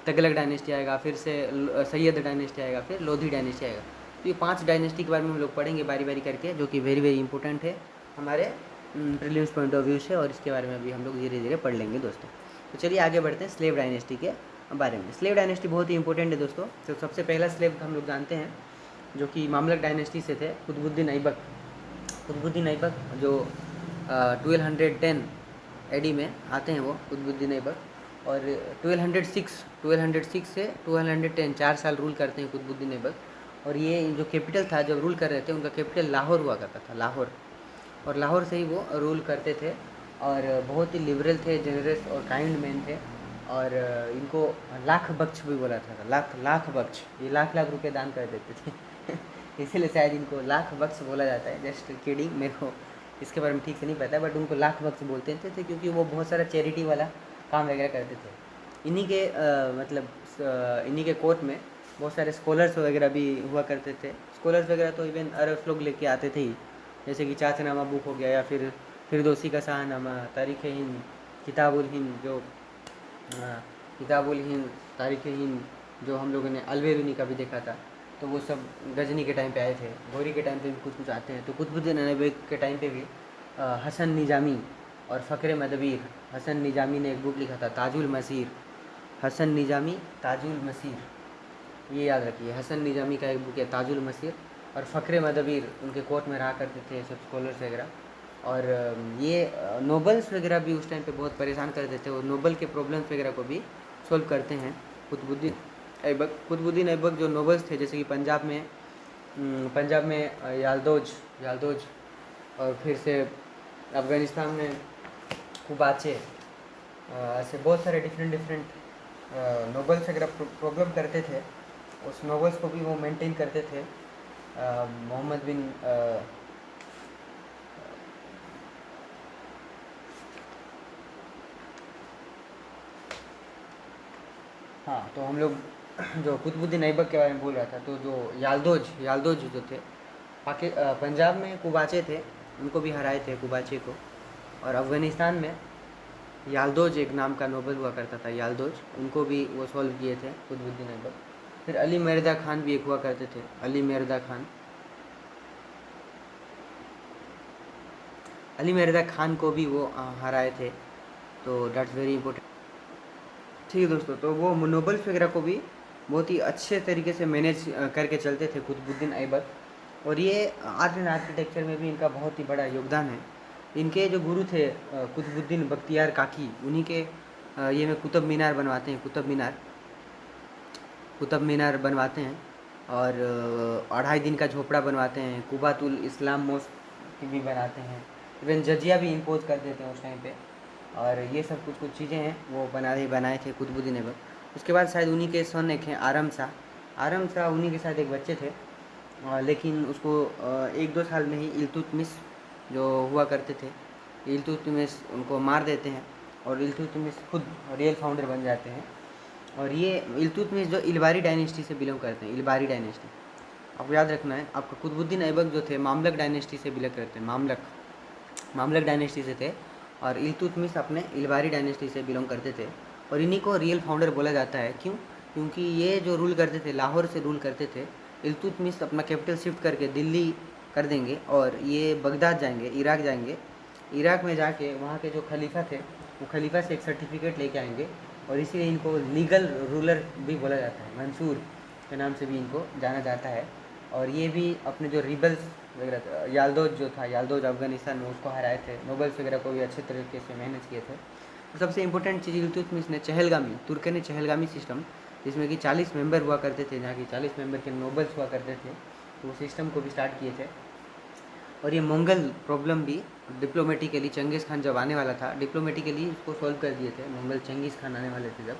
तगलक डायनेस्टी आएगा, फिर से सैयद डायनेस्टी आएगा, फिर लोधी डायनेस्टी आएगा। तो ये 5 डायनेस्टी के बारे में हम लोग पढ़ेंगे बारी बारी करके, जो कि वेरी वेरी इंपॉर्टेंट है हमारे प्रीलिम्स पॉइंट ऑफ व्यू से, और इसके बारे में अभी हम लोग धीरे धीरे पढ़ लेंगे दोस्तों। तो चलिए आगे बढ़ते हैं स्लेव डायनेस्टी के बारे में। स्लेव डायनेस्टी बहुत ही इंपॉर्टेंट है दोस्तों। तो सबसे पहला स्लेव हम लोग जानते हैं जो कि मामलक डायनेस्टी से थे, कुतुबुद्दीन ऐबक जो 1210 एडी में आते हैं वो कुतुबुद्दीन ऐबक, और 1206 से 1210 4 साल रूल करते हैं कुतुबुद्दीन ऐबक। और ये जो कैपिटल था जब रूल कर रहे थे, उनका कैपिटल लाहौर हुआ करता था, लाहौर, और लाहौर से ही वो रूल करते थे। और बहुत ही लिबरल थे, जेनरस और काइंड मैन थे, और इनको लाख बख्श भी बोला था, लाख बख्श, ये लाख रुपए दान कर देते थे इसीलिए शायद इनको लाख बख्श बोला जाता है। जस्ट किडिंग, मेरे को इसके बारे में ठीक से नहीं पता, बट उनको लाख बख्श बोलते थे क्योंकि वो बहुत सारा चैरिटी वाला काम वगैरह करते थे। इन्हीं के कोर्ट में बहुत सारे स्कॉलर्स वगैरह भी हुआ करते थे। स्कॉलर्स वगैरह तो इवन अरब लोग लेके आते थे ही, जैसे कि चाचनामा बुक हो गया, या फिर फिरदौसी का शाहनामा, तारीख़ हिंद, किताबुल हिंद, तारीख़ हिंद, जो हम लोगों ने अलवेरुनी का भी देखा था। तो वो सब गजनी के टाइम पे आए थे, घोरी के टाइम पे भी कुछ आते हैं। तो कुतुबुद्दीन ऐबक के टाइम पे भी हसन निजामी और फ़क्र मदबीर, हसन निजामी ने एक बुक लिखा था ताजुल मसीर, हसन निजामी ताजुल मसीर, ये याद रखिए। हसन निजामी का एक बुक है ताजुल मसीर, और फ़क्र मदबीर उनके कोर्ट में रहा करते थे सब स्कॉलर्स वगैरह। और ये नोबल्स वगैरह भी उस टाइम पे बहुत परेशान करते थे, और नोबल के प्रॉब्लम्स वगैरह को भी सॉल्व करते हैं कुतुबुद्दीन ऐबक जो नोबल्स थे, जैसे कि पंजाब में यालदोज, और फिर से अफ़गानिस्तान में कुबाचे, ऐसे बहुत सारे डिफरेंट नोबल्स वगैरह प्रॉब्लम करते थे। उस नोबल्स को भी वो मेंटेन करते थे। मोहम्मद बिन हाँ, तो हम लोग जो कुतुबुद्दीन ऐबक के बारे में बोल रहा था, तो जो यालदोज जो थे पंजाब में कुबाचे थे, उनको भी हराए थे कुबाचे को। और अफ़गानिस्तान में यालदोज एक नाम का नोबल हुआ करता था, यालदोज, उनको भी वो सॉल्व किए थे कुतुबुद्दीन ऐबक। फिर अली मिर्ज़ा खान भी एक हुआ करते थे, अली मिर्ज़ा खान को भी वो हराए थे। तो डैट्स वेरी इंपॉर्टेंट। ठीक है दोस्तों, तो वो नोबल्स वगैरह को भी बहुत ही अच्छे तरीके से मैनेज करके चलते थे कुतुबुद्दीन ऐबक। और ये आर्ट एंड आर्किटेक्चर में भी इनका बहुत ही बड़ा योगदान है। इनके जो गुरु थे कुतुबुद्दीन बख्तियार काकी, उन्हीं के ये में कुतुब मीनार बनवाते हैं, कुतुब मीनार बनवाते हैं। और 2.5 दिन का झोपड़ा बनवाते हैं, कुबातुल इस्लाम मॉस्क की भी बनाते हैं, इवन जजिया भी इम्पोज कर देते हैं उस टाइम पे। और ये सब कुछ कुछ चीज़ें हैं वो बनाए थे कुतुबुद्दीन ऐबक। उसके बाद शायद उन्हीं के सन एक हैं आरम शाह उन्हीं के साथ एक बच्चे थे। लेकिन उसको 1-2 साल में ही इल्तुतमिश जो हुआ करते थे, इल्तुतमिश उनको मार देते हैं और इल्तुतमिश खुद रियल फाउंडर बन जाते हैं। और ये इल्तुतमिश जो इलबारी डायनेस्टी से बिलोंग करते हैं, इलबारी डायनेस्टी आपको याद रखना है। आपका कुतुबुद्दीन ऐबक जो थे मामलक डायनेस्टी से बिलोंग करते हैं, मामलक डायनेस्टी से थे, और इल्तुतमिश अपने इलबारी डायनेस्टी से बिलोंग करते थे। और इन्हीं को रियल फाउंडर बोला जाता है। क्यों? क्योंकि ये जो रूल करते थे, लाहौर से रूल करते थे। इल्तुतमिश अपना कैपिटल शिफ्ट करके दिल्ली कर देंगे और ये बगदाद जाएंगे, इराक जाएंगे। इराक में जाके वहाँ के जो खलीफा थे वो खलीफा से एक सर्टिफिकेट लेके आएंगे, और इसीलिए इनको लीगल रूलर भी बोला जाता है, मंसूर के नाम से भी इनको जाना जाता है। और ये भी अपने जो रिबल्स वगैरह, याल्दोज जो था, याल्दोज अफ़गानिस्तान में, उसको हराए थे। नोबल्स वगैरह को भी अच्छे तरीके से मैनेज किए थे। तो सबसे इम्पोर्टेंट चीज़ इल्तुतमिश ने चहलगामी, तुर्क ने चहलगामी सिस्टम, जिसमें कि 40 मेंबर हुआ करते थे, जहाँ की 40 मेंबर के नोबल्स हुआ करते थे, तो वो सिस्टम को भी स्टार्ट किए थे। और ये मंगल प्रॉब्लम भी डिप्लोमेटिकली चंगेज़ खान जब आने वाला था, डिप्लोमेटिकली उसको सॉल्व कर दिए थे मंगल, चंगेज़ खान आने वाले थे जब।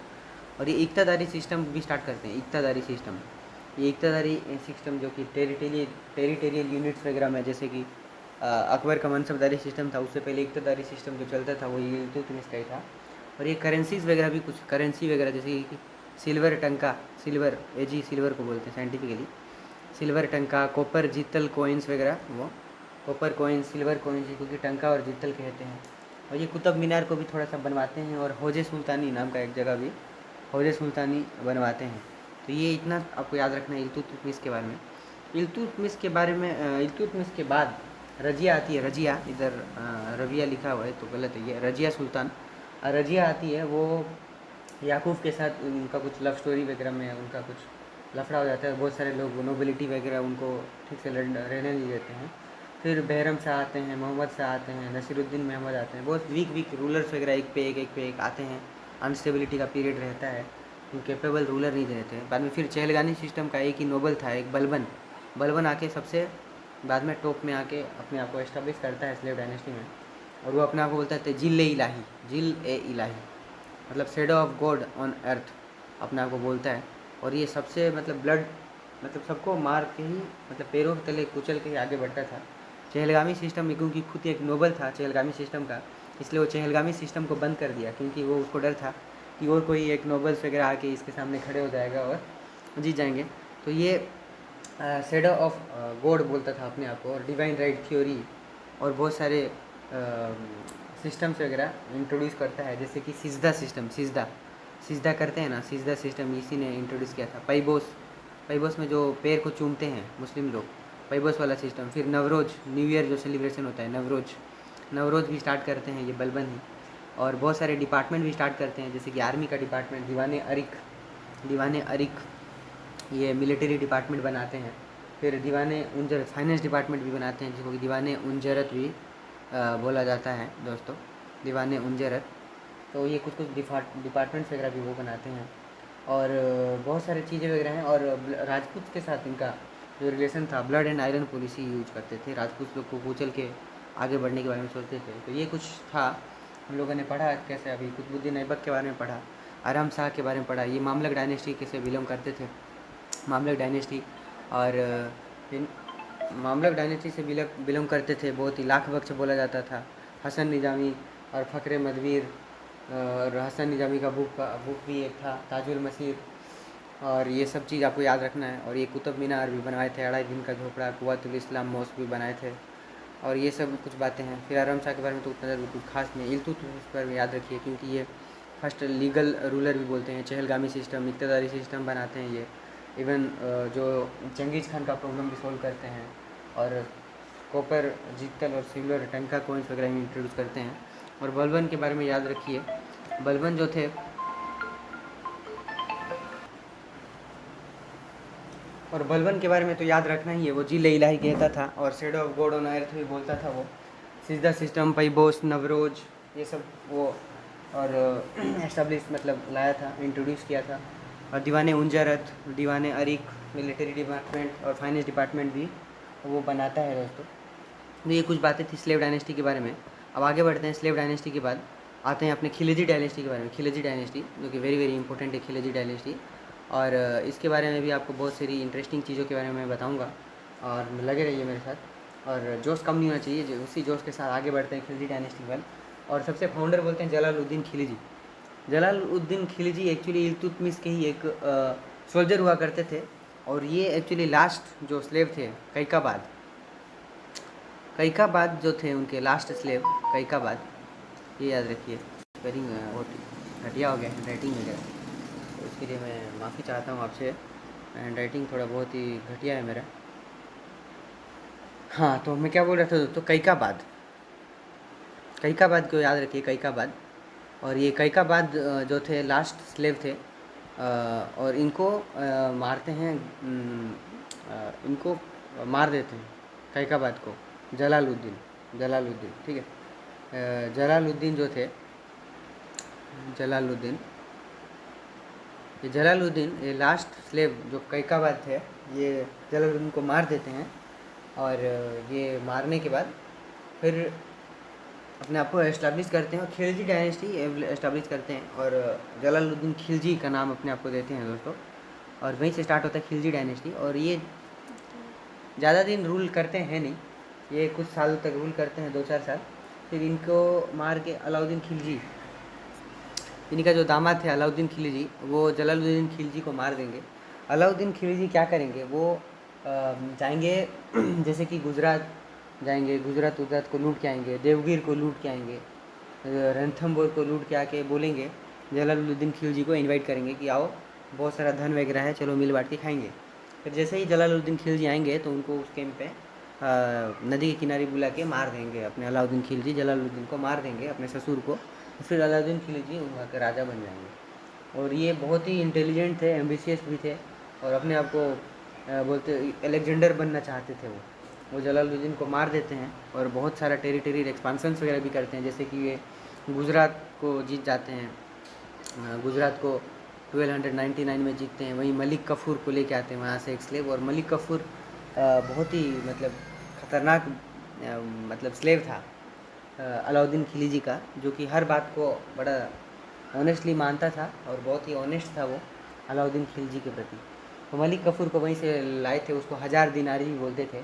और ये इक्तादारी सिस्टम भी स्टार्ट करते हैं, इक्तादारी सिस्टम। ये इक्तादारी सिस्टम जो कि टेरिटोरियल यूनिट्स वगैरह में, जैसे कि अकबर का मनसबदारी सिस्टम था, उससे पहले इक्तादारी सिस्टम जो चलता था वो ये इल्तुतमिश का ही था। और ये करेंसीज़ वगैरह भी, कुछ करेंसी वगैरह जैसे कि सिल्वर टंका, सिल्वर एजी सिल्वर को बोलते हैं साइंटिफिकली, सिल्वर टंका, कॉपर जितल कॉइन्स वगैरह, वो कॉपर कॉइन, सिल्वर कॉइन, जिसको कि टंका और जितल कहते हैं। और ये कुतुब मीनार को भी थोड़ा सा बनवाते हैं, और हौजे सुल्तानी नाम का एक जगह भी हौजे सुल्तानी बनवाते हैं। तो ये इतना आपको याद रखना है इल्तुतमिश के बारे में। इल्तुतमिश के बारे में, इल्तुतमिश के बाद रजिया आती है। रजिया, इधर रबिया लिखा हुआ है तो गलत है, ये रजिया सुल्तान। रजिया आती है, वो याकूब के साथ उनका कुछ लव स्टोरी वगैरह में उनका कुछ लफड़ा हो जाता है। बहुत सारे लोग नोबिलिटी वगैरह उनको ठीक से रहने नहीं देते हैं। फिर बहरम शाह आते हैं, मोहम्मद शाह आते हैं, नसीरुद्दीन महमूद आते हैं। बहुत वीक रूलर्स वगैरह एक पे एक आते हैं। अनस्टेबिलिटी का पीरियड रहता है, कैपेबल रूलर नहीं रहते हैं। बाद में फिर चहलगानी सिस्टम का एक ही नोबल था, एक बलबन आके सबसे बाद में टॉप में आके अपने आप को एस्टेब्लिश करता है स्लेव डायनेस्टी में। और वो अपने आप को बोलता है जिल ए इलाही, मतलब shadow of God on earth अपने आप को बोलता है। और ये सबसे मतलब सबको मार के ही, मतलब पैरों के तले कुचल के ही आगे बढ़ता था चहलगामी सिस्टम में। क्योंकि खुद एक नोबल था चहलगामी सिस्टम का, इसलिए वो चहलगामी सिस्टम को बंद कर दिया, क्योंकि वो उसको डर था कि और कोई एक नोबल्स वगैरह आके इसके सामने खड़े हो जाएगा और जीत जाएंगे। तो ये शेडो ऑफ गॉड बोलता था अपने आप को, और डिवाइन राइट थ्योरी और बहुत सारे सिस्टम्स वगैरह इंट्रोड्यूस करता है, जैसे कि सिजदा सिस्टम, सिजदा करते हैं ना, सिजदा सिस्टम इसी ने इंट्रोड्यूस किया था। पैबोस में जो पैर को चूमते हैं मुस्लिम लोग, पैबोस वाला सिस्टम। फिर नवरोज, न्यू ईयर जो सेलिब्रेशन होता है, नवरोज भी स्टार्ट करते हैं ये बलबन ही। और बहुत सारे डिपार्टमेंट भी स्टार्ट करते हैं, जैसे कि आर्मी का डिपार्टमेंट, दीवाने अरिक ये मिलिट्री डिपार्टमेंट बनाते हैं। फिर दीवाने उंजरत फाइनेंस डिपार्टमेंट भी बनाते हैं, जिसको कि दीवाने उंजरत भी बोला जाता है दोस्तों, दीवाने उंजरत। तो ये कुछ डिपार्टमेंट्स वगैरह भी वो बनाते हैं। और बहुत सारी चीज़ें वगैरह हैं। और राजपूत के साथ इनका जो रिलेशन था, blood and iron policy use करते थे, राजपूत लोग को कुचल के आगे बढ़ने के बारे में सोचते थे। तो ये कुछ था, हम लोगों ने पढ़ा कैसे, अभी कुतुबुद्दीन ऐबक के बारे में पढ़ा, आराम शाह के बारे में पढ़ा, ये मामलक डायनेस्टी कैसे बिलोंग करते थे, मामलक डायनेस्टी। और मामलक डायनेस्टी से बिलोंग करते थे, बहुत ही लाख बख्श बोला जाता था। हसन निजामी और फ़ख्र मदवीर, और हसन निजामी का बुक भी एक था, ताजुल मसीर। और ये सब चीज़ आपको याद रखना है। और ये कुतुब मीनार भी बनवाए थे, 2.5 दिन का झोपड़ा, कुव्वतुल इस्लाम मॉस्क भी बनाए थे। और ये सब कुछ बातें हैं। फिर आराम शाह के बारे में तो उतना कुछ खास नहीं, इल्तुतमिश पर याद रखिए, क्योंकि ये फर्स्ट लीगल रूलर भी बोलते हैं। चहलगामी सिस्टम, इक्तदारी सिस्टम बनाते हैं ये। इवन जो चंगेज़ खान का प्रॉब्लम भी सॉल्व करते हैं। और कॉपर, जितल और सिल्वर टंका कॉइन्स वगैरह इंट्रोड्यूस करते हैं। और बलबन के बारे में याद रखिए, बलबन जो थे, और बलबन के बारे में तो याद रखना ही है, वो जिल इलाही कहता था, और shadow of God on earth भी बोलता था वो। सिजदा सिस्टम, पैबोस, नवरोज, ये सब वो और एस्टेब्लिश मतलब लाया था, इंट्रोड्यूस किया था। और दीवाने उंजरत, दीवाने अरिक, मिलिट्री डिपार्टमेंट और फाइनेंस डिपार्टमेंट भी वो बनाता है दोस्तों। तो ये कुछ बातें थी स्लेव डायनेस्टी के बारे में। अब आगे बढ़ते हैं। स्लेव डायनेस्टी के बाद आते हैं अपने खिलजी डायनेस्टी के बारे में। खिलजी डायनेस्टी जो कि वेरी वेरी इंपॉर्टेंट है, खिलजी डायनेस्टी। और इसके बारे में भी आपको बहुत सारी इंटरेस्टिंग चीज़ों के बारे में मैं बताऊँगा, और लगे रहिए मेरे साथ। और जोश कम नहीं होना चाहिए, उसी जोश के साथ आगे बढ़ते हैं खिलजी डायनेस्टी के बाद। और सबसे फाउंडर बोलते हैं जलालुद्दीन खिलजी। जलालुद्दीन खिलजी एक्चुअली इल्तुतमिश के ही एक सोल्जर हुआ करते थे, और ये एक्चुअली लास्ट जो स्लेव थे कैकाबाद जो थे उनके लास्ट स्लेव कैकाबाद, ये याद रखिए। स्पेलिंग बहुत घटिया हो गया हैंड राइटिंग वगैरह, तो इसके लिए मैं माफ़ी चाहता हूँ आपसे। हैंड राइटिंग थोड़ा बहुत ही घटिया है मेरा। हाँ, तो मैं क्या बोल रहा था दोस्तों, कैकाबाद को याद रखिए, कैकाबाद। और ये कैकाबाद जो थे लास्ट स्लेव थे, और इनको मारते हैं, इनको मार देते हैं कैकाबाद को जलालुद्दीन, ठीक है। जलालुद्दीन जो थे, जलालुद्दीन ये लास्ट स्लेव जो कैकाबाद थे, ये जलालुद्दीन को मार देते हैं। और ये मारने के बाद फिर अपने आप को एस्टैब्लिश करते हैं और खिलजी डायनेस्टी एस्टैब्लिश करते हैं, और जलालुद्दीन खिलजी का नाम अपने आप को देते हैं दोस्तों। और वहीं से स्टार्ट होता है खिलजी डायनेस्टी। और ये ज़्यादा दिन रूल करते हैं नहीं, ये कुछ साल तक रूल करते हैं, 2-4 साल। फिर इनको मार के अलाउद्दीन खिलजी, इनका जो दामाद थे अलाउद्दीन खिलजी, वो जलालुद्दीन खिलजी को मार देंगे। अलाउद्दीन खिलजी क्या करेंगे, वो जाएंगे जैसे कि गुजरात जाएंगे, गुजरात को लूट के आएंगे, देवगिर को लूट के आएंगे, रणथंभौर को लूट के आके बोलेंगे, जलालुद्दीन खिलजी को इनवाइट करेंगे कि आओ, बहुत सारा धन वगैरह है, चलो मिल बांट के खाएंगे। फिर जैसे ही जलालुद्दीन खिलजी आएंगे तो उनको उस कैंप पे नदी के किनारे बुला के मार देंगे। अपने अलाउद्दीन खिलजी जलालुद्दीन को मार देंगे, अपने ससुर को। फिर अलाउद्दीन खिलजी वहाँ के राजा बन जाएंगे। और ये बहुत ही इंटेलिजेंट थे, एम्बिशियस भी थे, और अपने आप को बोलते एलेक्जेंडर बनना चाहते थे। वो जलालुद्दीन को मार देते हैं और बहुत सारा टेरिटरी एक्सपांसन्स वगैरह भी करते हैं, जैसे कि ये गुजरात को जीत जाते हैं, गुजरात को 1299 में जीतते हैं। वहीं मलिक कफूर को लेके आते हैं वहाँ से एक स्लेव, और मलिक कफूर बहुत ही मतलब ख़तरनाक मतलब स्लेव था अलाउद्दीन खिलजी का, जो कि हर बात को बड़ा ऑनेस्टली मानता था, और बहुत ही ऑनेस्ट था वो अलाउद्दीन खिलजी के प्रति। तो मलिक कफूर को वहीं से लाए थे, उसको 1000 दिनारी भी बोलते थे।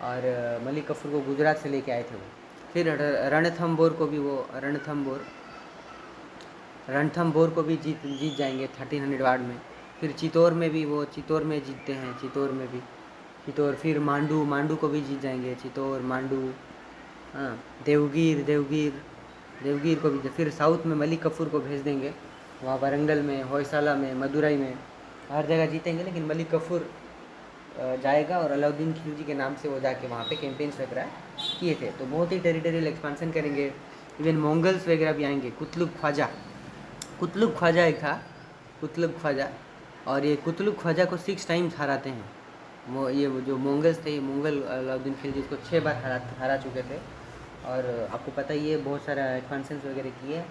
और मलिक कफूर को गुजरात से लेके आए थे वो। फिर रणथंभौर को भी वो रणथंभौर को भी जीत जाएंगे 1300 वार्ड में। फिर चित्तौर में भी वो जीतते हैं, फिर मांडू को भी जीत जाएंगे, चित्तौर, मांडू, हाँ, देवगिर को भी। फिर साउथ में मलिक कफूर को भेज देंगे, वहाँ वारंगल में, होयसाला में, मदुरई में, हर जगह जीतेंगे। लेकिन मलिक कफूर जाएगा, और अलाउद्दीन खिलजी के नाम से वो जाके वहाँ पे कैंपेन्स वगैरह किए थे। तो बहुत ही टेरिटोरियल एक्सपांसन करेंगे। इवन मंगल्स वगैरह भी आएंगे। कुतलुक ख्वाजा एक था, कुतलुक ख्वाजा। और ये कुतलुक ख्वाजा को 6 टाइम्स हराते हैं। वो जो मंगल्स थे, मंगल अलाउद्दीन खिलजी उसको 6 बार हरा चुके थे। और आपको पता ही है, बहुत सारा एक्सपांसन्स वगैरह किए,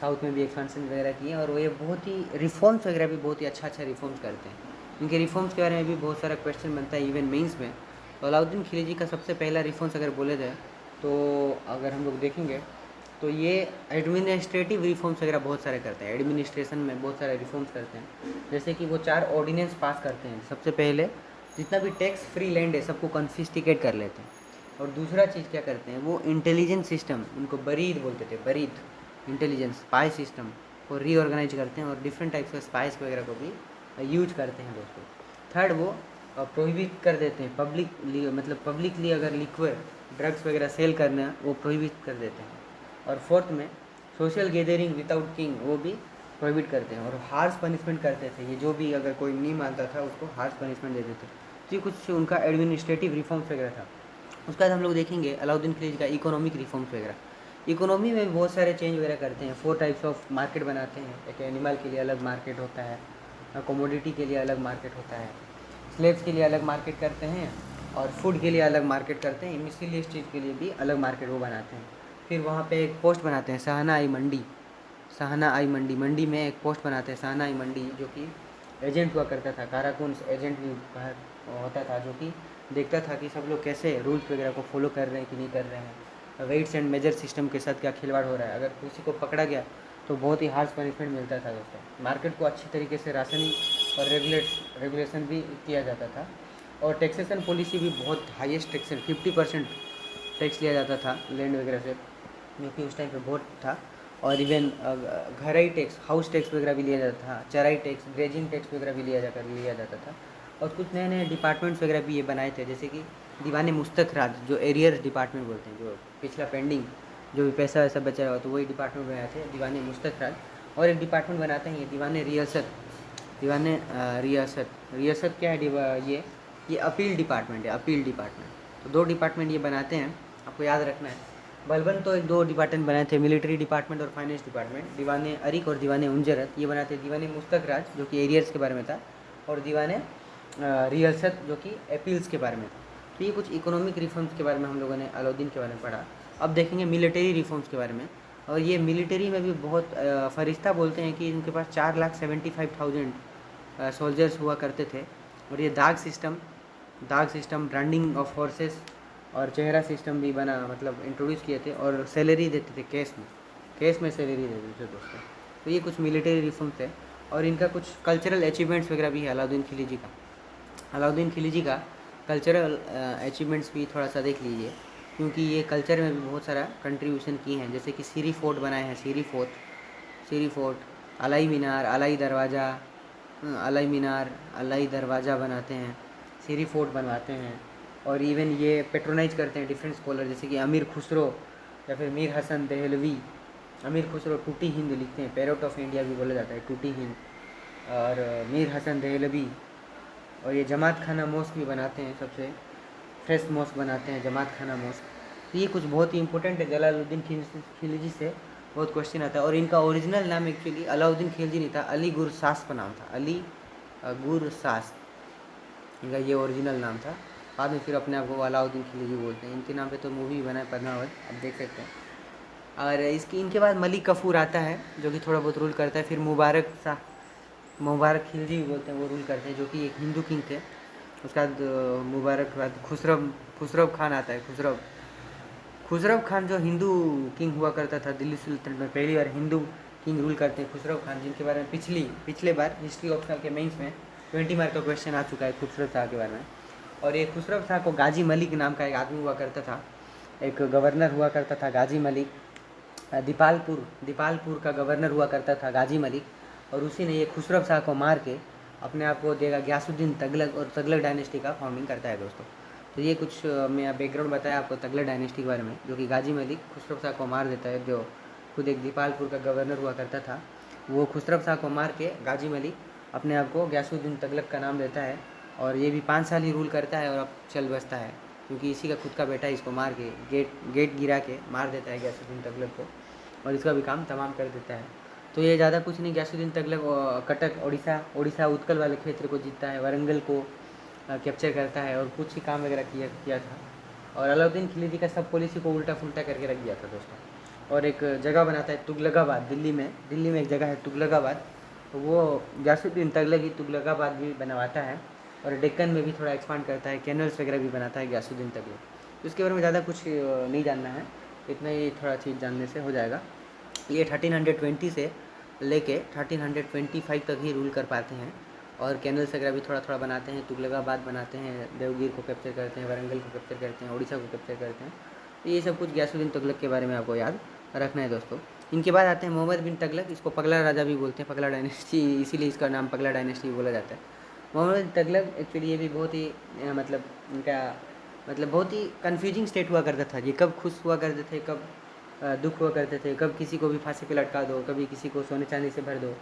साउथ में भी एक्सपांसन वगैरह किए। और वो ये बहुत ही रिफॉर्म्स वगैरह भी बहुत ही अच्छा रिफॉर्म्स करते हैं। इनके रिफॉर्म्स के बारे में भी बहुत सारा क्वेश्चन बनता है इवन मेंस में। तो अलाउद्दीन खिलजी का सबसे पहला रिफॉर्म्स अगर बोले जाए, तो अगर हम लोग देखेंगे तो ये एडमिनिस्ट्रेटिव रिफॉर्म्स वगैरह बहुत सारे करते हैं। एडमिनिस्ट्रेशन में बहुत सारे रिफॉर्म्स करते हैं, जैसे कि वो 4 ऑर्डिनेंस पास करते हैं। सबसे पहले जितना भी टैक्स फ्री लैंड है सबको कन्फिस्टिकेट कर लेते हैं। और दूसरा चीज़ क्या करते हैं, वो इंटेलिजेंस सिस्टम, उनको बरीद बोलते थे, बरीद इंटेलिजेंस स्पाई सिस्टम को रीऑर्गेनाइज करते हैं, और डिफरेंट टाइप्स ऑफ स्पाइस वगैरह को भी यूज करते हैं दोस्तों। थर्ड, वो प्रोहिबिट कर देते हैं पब्लिकली अगर लिक्विड ड्रग्स वगैरह सेल करना, वो प्रोहिबिट कर देते हैं। और फोर्थ में सोशल गैदरिंग विदाउट किंग, वो भी प्रोहिबिट करते हैं। और हार्श पनिशमेंट करते थे, ये जो भी अगर कोई नहीं मानता था उसको हार्श पनिशमेंट देते थे। तो ये कुछ उनका एडमिनिस्ट्रेटिव रिफॉर्म्स वगैरह था। उसके बाद हम लोग देखेंगे अलाउद्दीन खिलजी का इकोनॉमिक रिफॉर्म्स वगैरह। इकोनॉमी में बहुत सारे चेंज वगैरह करते हैं। 4 टाइप्स ऑफ मार्केट बनाते हैं। एक एनिमल के लिए अलग मार्केट होता है, कमोडिटी के लिए अलग मार्केट होता है, स्लेव्स के लिए अलग मार्केट करते हैं, और फूड के लिए अलग मार्केट करते हैं। इमिसिलियस चीज़ के लिए भी अलग मार्केट वो बनाते हैं। फिर वहाँ पे एक पोस्ट बनाते हैं, सहाना आई मंडी में एक पोस्ट बनाते हैं, सहाना आई मंडी, जो कि एजेंट हुआ करता था, काराकुन एजेंट भी होता था, जो कि देखता था कि सब लोग कैसे रूल्स वगैरह को फॉलो कर रहे हैं कि नहीं कर रहे हैं, वेट्स एंड मेजर सिस्टम के साथ क्या खिलवाड़ हो रहा है। अगर किसी को पकड़ा गया तो बहुत ही हार्श पनिशमेंट मिलता था दोस्तों। मार्केट को अच्छी तरीके से राशनिंग और रेगुलेशन भी किया जाता था। और टैक्सेशन पॉलिसी भी बहुत हाईएस्ट टैक्सेशन 50% टैक्स लिया जाता था लैंड वगैरह से, जो कि उस टाइम पे बहुत था। और इवन घराई टैक्स, हाउस टैक्स वगैरह भी लिया जाता था, चराई टैक्स, ग्रेजिंग टैक्स वगैरह भी लिया जाता था। और कुछ नए नए डिपार्टमेंट्स वगैरह भी ये बनाए थे, जैसे कि दीवान मुस्तक राज, जो एरियर डिपार्टमेंट बोलते हैं, जो पिछला पेंडिंग जो भी पैसा वैसा बचा हुआ तो वही डिपार्टमेंट बनाए थे, दीवान मुस्तक राज। और एक डिपार्टमेंट बनाते हैं ये दीवान रियासत, दीवान रियासत क्या है ये अपील डिपार्टमेंट है, अपील डिपार्टमेंट। तो 2 डिपार्टमेंट ये बनाते हैं, आपको याद रखना है। बलबन तो 2 डिपार्टमेंट बनाए थे, मिलिट्री डिपार्टमेंट और फाइनेंस डिपार्टमेंट। दीवान अरिक और दीवान उंजरत ये बनाते दीवान मुस्तक राज, जो कि एरियर्स के बारे में था, और दीवान रियासत जो कि अपील्स के बारे में था। तो ये कुछ इकोनॉमिक रिफॉर्म्स के बारे में हम लोगों ने अलाउद्दीन के बारे में पढ़ा। अब देखेंगे मिलिट्री रिफॉर्म्स के बारे में। और ये मिलिट्री में भी बहुत फरिश्ता बोलते हैं कि उनके पास 4,75,000 सोल्जर्स हुआ करते थे। और ये दाग सिस्टम, ब्रांडिंग ऑफ हॉर्सेस और चेहरा सिस्टम भी बना, मतलब इंट्रोड्यूस किए थे। और सैलरी देते थे केस में सैलरी देते थे दोस्तों। तो ये कुछ मिलिट्री रिफॉर्म्स है। और इनका कुछ कल्चरल अचीवमेंट्स वगैरह भी है अलाउद्दीन खिलजी का कल्चरल अचीवमेंट्स भी थोड़ा सा देख लीजिए, क्योंकि ये कल्चर में भी बहुत सारा कंट्रीब्यूशन किए हैं। जैसे कि सीरी फोर्ट बनाए हैं, सीरी फोर्ट, अलाई मीनार, अलाई दरवाज़ा बनाते हैं, सीरी फोर्ट बनवाते हैं। और इवन ये पेट्रोनाइज करते हैं डिफरेंट स्कॉलर, जैसे कि अमीर खुसरो या फिर मीर हसन दहलवी। अमीर खुसरो टूटी हिंद लिखते हैं, पैरोट ऑफ इंडिया भी बोला जाता है, टूटी हिंद। और मीर हसन दहलवी। और ये जमात खाना मॉस्क भी बनाते हैं, सबसे फ्रेश मॉस्क बनाते हैं जमात खाना मॉस्क। तो ये कुछ बहुत ही इंपॉर्टेंट है। जलालुद्दीन खिलजी से बहुत क्वेश्चन आता है। और इनका ओरिजिनल नाम एक्चुअली अलाउद्दीन खिलजी नहीं था, अली गुरसास का नाम था, अली गुरसास इनका ये ओरिजिनल नाम था। बाद में फिर अपने आप को अलाउद्दीन खिलजी बोलते हैं। इनके नाम पे तो मूवी बना है पद्मावत, आप देख सकते हैं। और इनके बाद मलिक कफूर आता है, जो कि थोड़ा बहुत रूल करता है। फिर मुबारक खिलजी भी बोलते हैं, वो रूल करते हैं, जो कि एक हिंदू किंग थे। उसके बाद मुबारक के बाद खुसरव खान आता है। खुसरव खान जो हिंदू किंग हुआ करता था दिल्ली सुल्तान में, पहली बार हिंदू किंग रूल करते हैं खुसरव खान, जिनके बारे में पिछले बार हिस्ट्री ऑप्शनल के मेंस में 20 मार्क का क्वेश्चन आ चुका है खुसरव शाह के बारे में। और ये खुसरव शाह को गाजी मलिक नाम का एक आदमी हुआ करता था, एक गवर्नर हुआ करता था गाजी मलिक। दीपालपुर का गवर्नर हुआ करता था गाजी मलिक। और उसी ने ये खुसरव शाह को मार के अपने आप को देगा गयासुद्दीन तगलक, और तगलक डायनेस्टी का फाउंडिंग करता है दोस्तों। तो ये कुछ मैं बैकग्राउंड बताया आपको तगलक डायनेस्टी के बारे में, जो कि गाजी मलिक खुसरव शाह को मार देता है, जो खुद एक दीपालपुर का गवर्नर हुआ करता था। वो खुसरव शाह को मार के गाजी मलिक अपने आप को गयासुद्दीन तगलक का नाम देता है। और ये भी 5 साल ही रूल करता है और अब चल बसता है, क्योंकि इसी का खुद का बेटा इसको मार के गेट गिरा के मार देता है गयासुद्दीन तगलक को, और इसका भी काम तमाम कर देता है। तो ये ज़्यादा कुछ नहीं, गयासुद्दीन तगलक कटक उड़ीसा उत्कल वाले क्षेत्र को जीतता है, वारंगल को कैप्चर करता है, और कुछ ही काम वगैरह किया था। और अलाउद्दीन खिलजी का सब पॉलिसी को उल्टा फुल्टा करके रख दिया था दोस्तों। और एक जगह बनाता है तुगलकाबाद, दिल्ली में एक जगह है तुगलकाबाद, तो वो गयासुद्दीन तगलक ही तुगलकाबाद भी बनवाता है। और डेक्कन में भी थोड़ा एक्सपांड करता है, कैनल्स वगैरह भी बनाता है गयासुद्दीन तगलक। तो इसके बारे में ज़्यादा कुछ नहीं जानना है, इतना ही थोड़ा चीज़ जानने से हो जाएगा। ये 1320 से लेके 1325 तक ही रूल कर पाते हैं। और कैनल्स वगैरह भी थोड़ा थोड़ा बनाते हैं, तुगलकाबाद बनाते हैं, देवगिर को कैप्चर करते हैं, वारंगल को कैप्चर करते हैं, उड़ीसा को कैप्चर करते हैं। तो ये सब कुछ गयासुद्दीन तगलक के बारे में आपको याद रखना है दोस्तों। इनके बाद आते हैं मोहम्मद बिन तगलक, इसको पगला राजा भी बोलते हैं, पगला डायनेस्टी, इसीलिए इसका नाम पगला डायनेस्टी बोला जाता है। मोहम्मद बिन तगलक एक्चुअली ये भी बहुत ही मतलब इनका बहुत ही कन्फ्यूजिंग स्टेट हुआ करता था। ये कब खुश हुआ करते थे, कब दुख हुआ करते थे, कब किसी को भी फांसी पे लटका दो, कभी किसी को सोने चांदी से भर दो।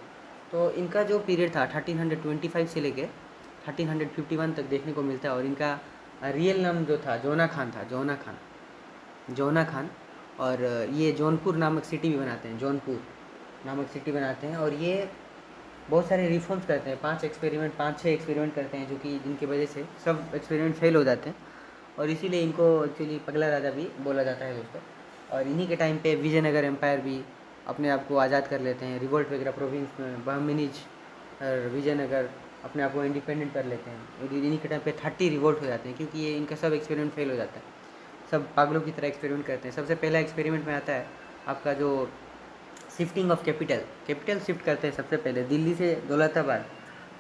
तो इनका जो पीरियड था 1325 से लेके 1351 तक देखने को मिलता है। और इनका रियल नाम जो था जोना खान। और ये जौनपुर नामक सिटी भी बनाते हैं, जौनपुर नामक सिटी बनाते हैं। और ये बहुत सारे रिफॉर्म्स करते हैं, 5-6 एक्सपेरिमेंट करते हैं, जो कि जिनकी वजह से सब एक्सपेरिमेंट फेल हो जाते हैं। और इसीलिए इनको एक्चुअली पगला राजा भी बोला जाता है दोस्तों। और इन्हीं के टाइम पे विजयनगर एम्पायर भी अपने आप को आज़ाद कर लेते हैं, रिवोल्ट वगैरह प्रोविंस में बहमिनीज और विजयनगर अपने आप को इंडिपेंडेंट कर लेते हैं। और इन्हीं के टाइम पे 30 रिवोल्ट हो जाते हैं, क्योंकि ये इनका सब एक्सपेरिमेंट फेल हो जाता है। सब पागलों की तरह एक्सपेरिमेंट करते हैं। सबसे पहला एक्सपेरिमेंट में आता है आपका जो shifting of capital. Capital shift करते हैं सबसे पहले दिल्ली से दौलताबाद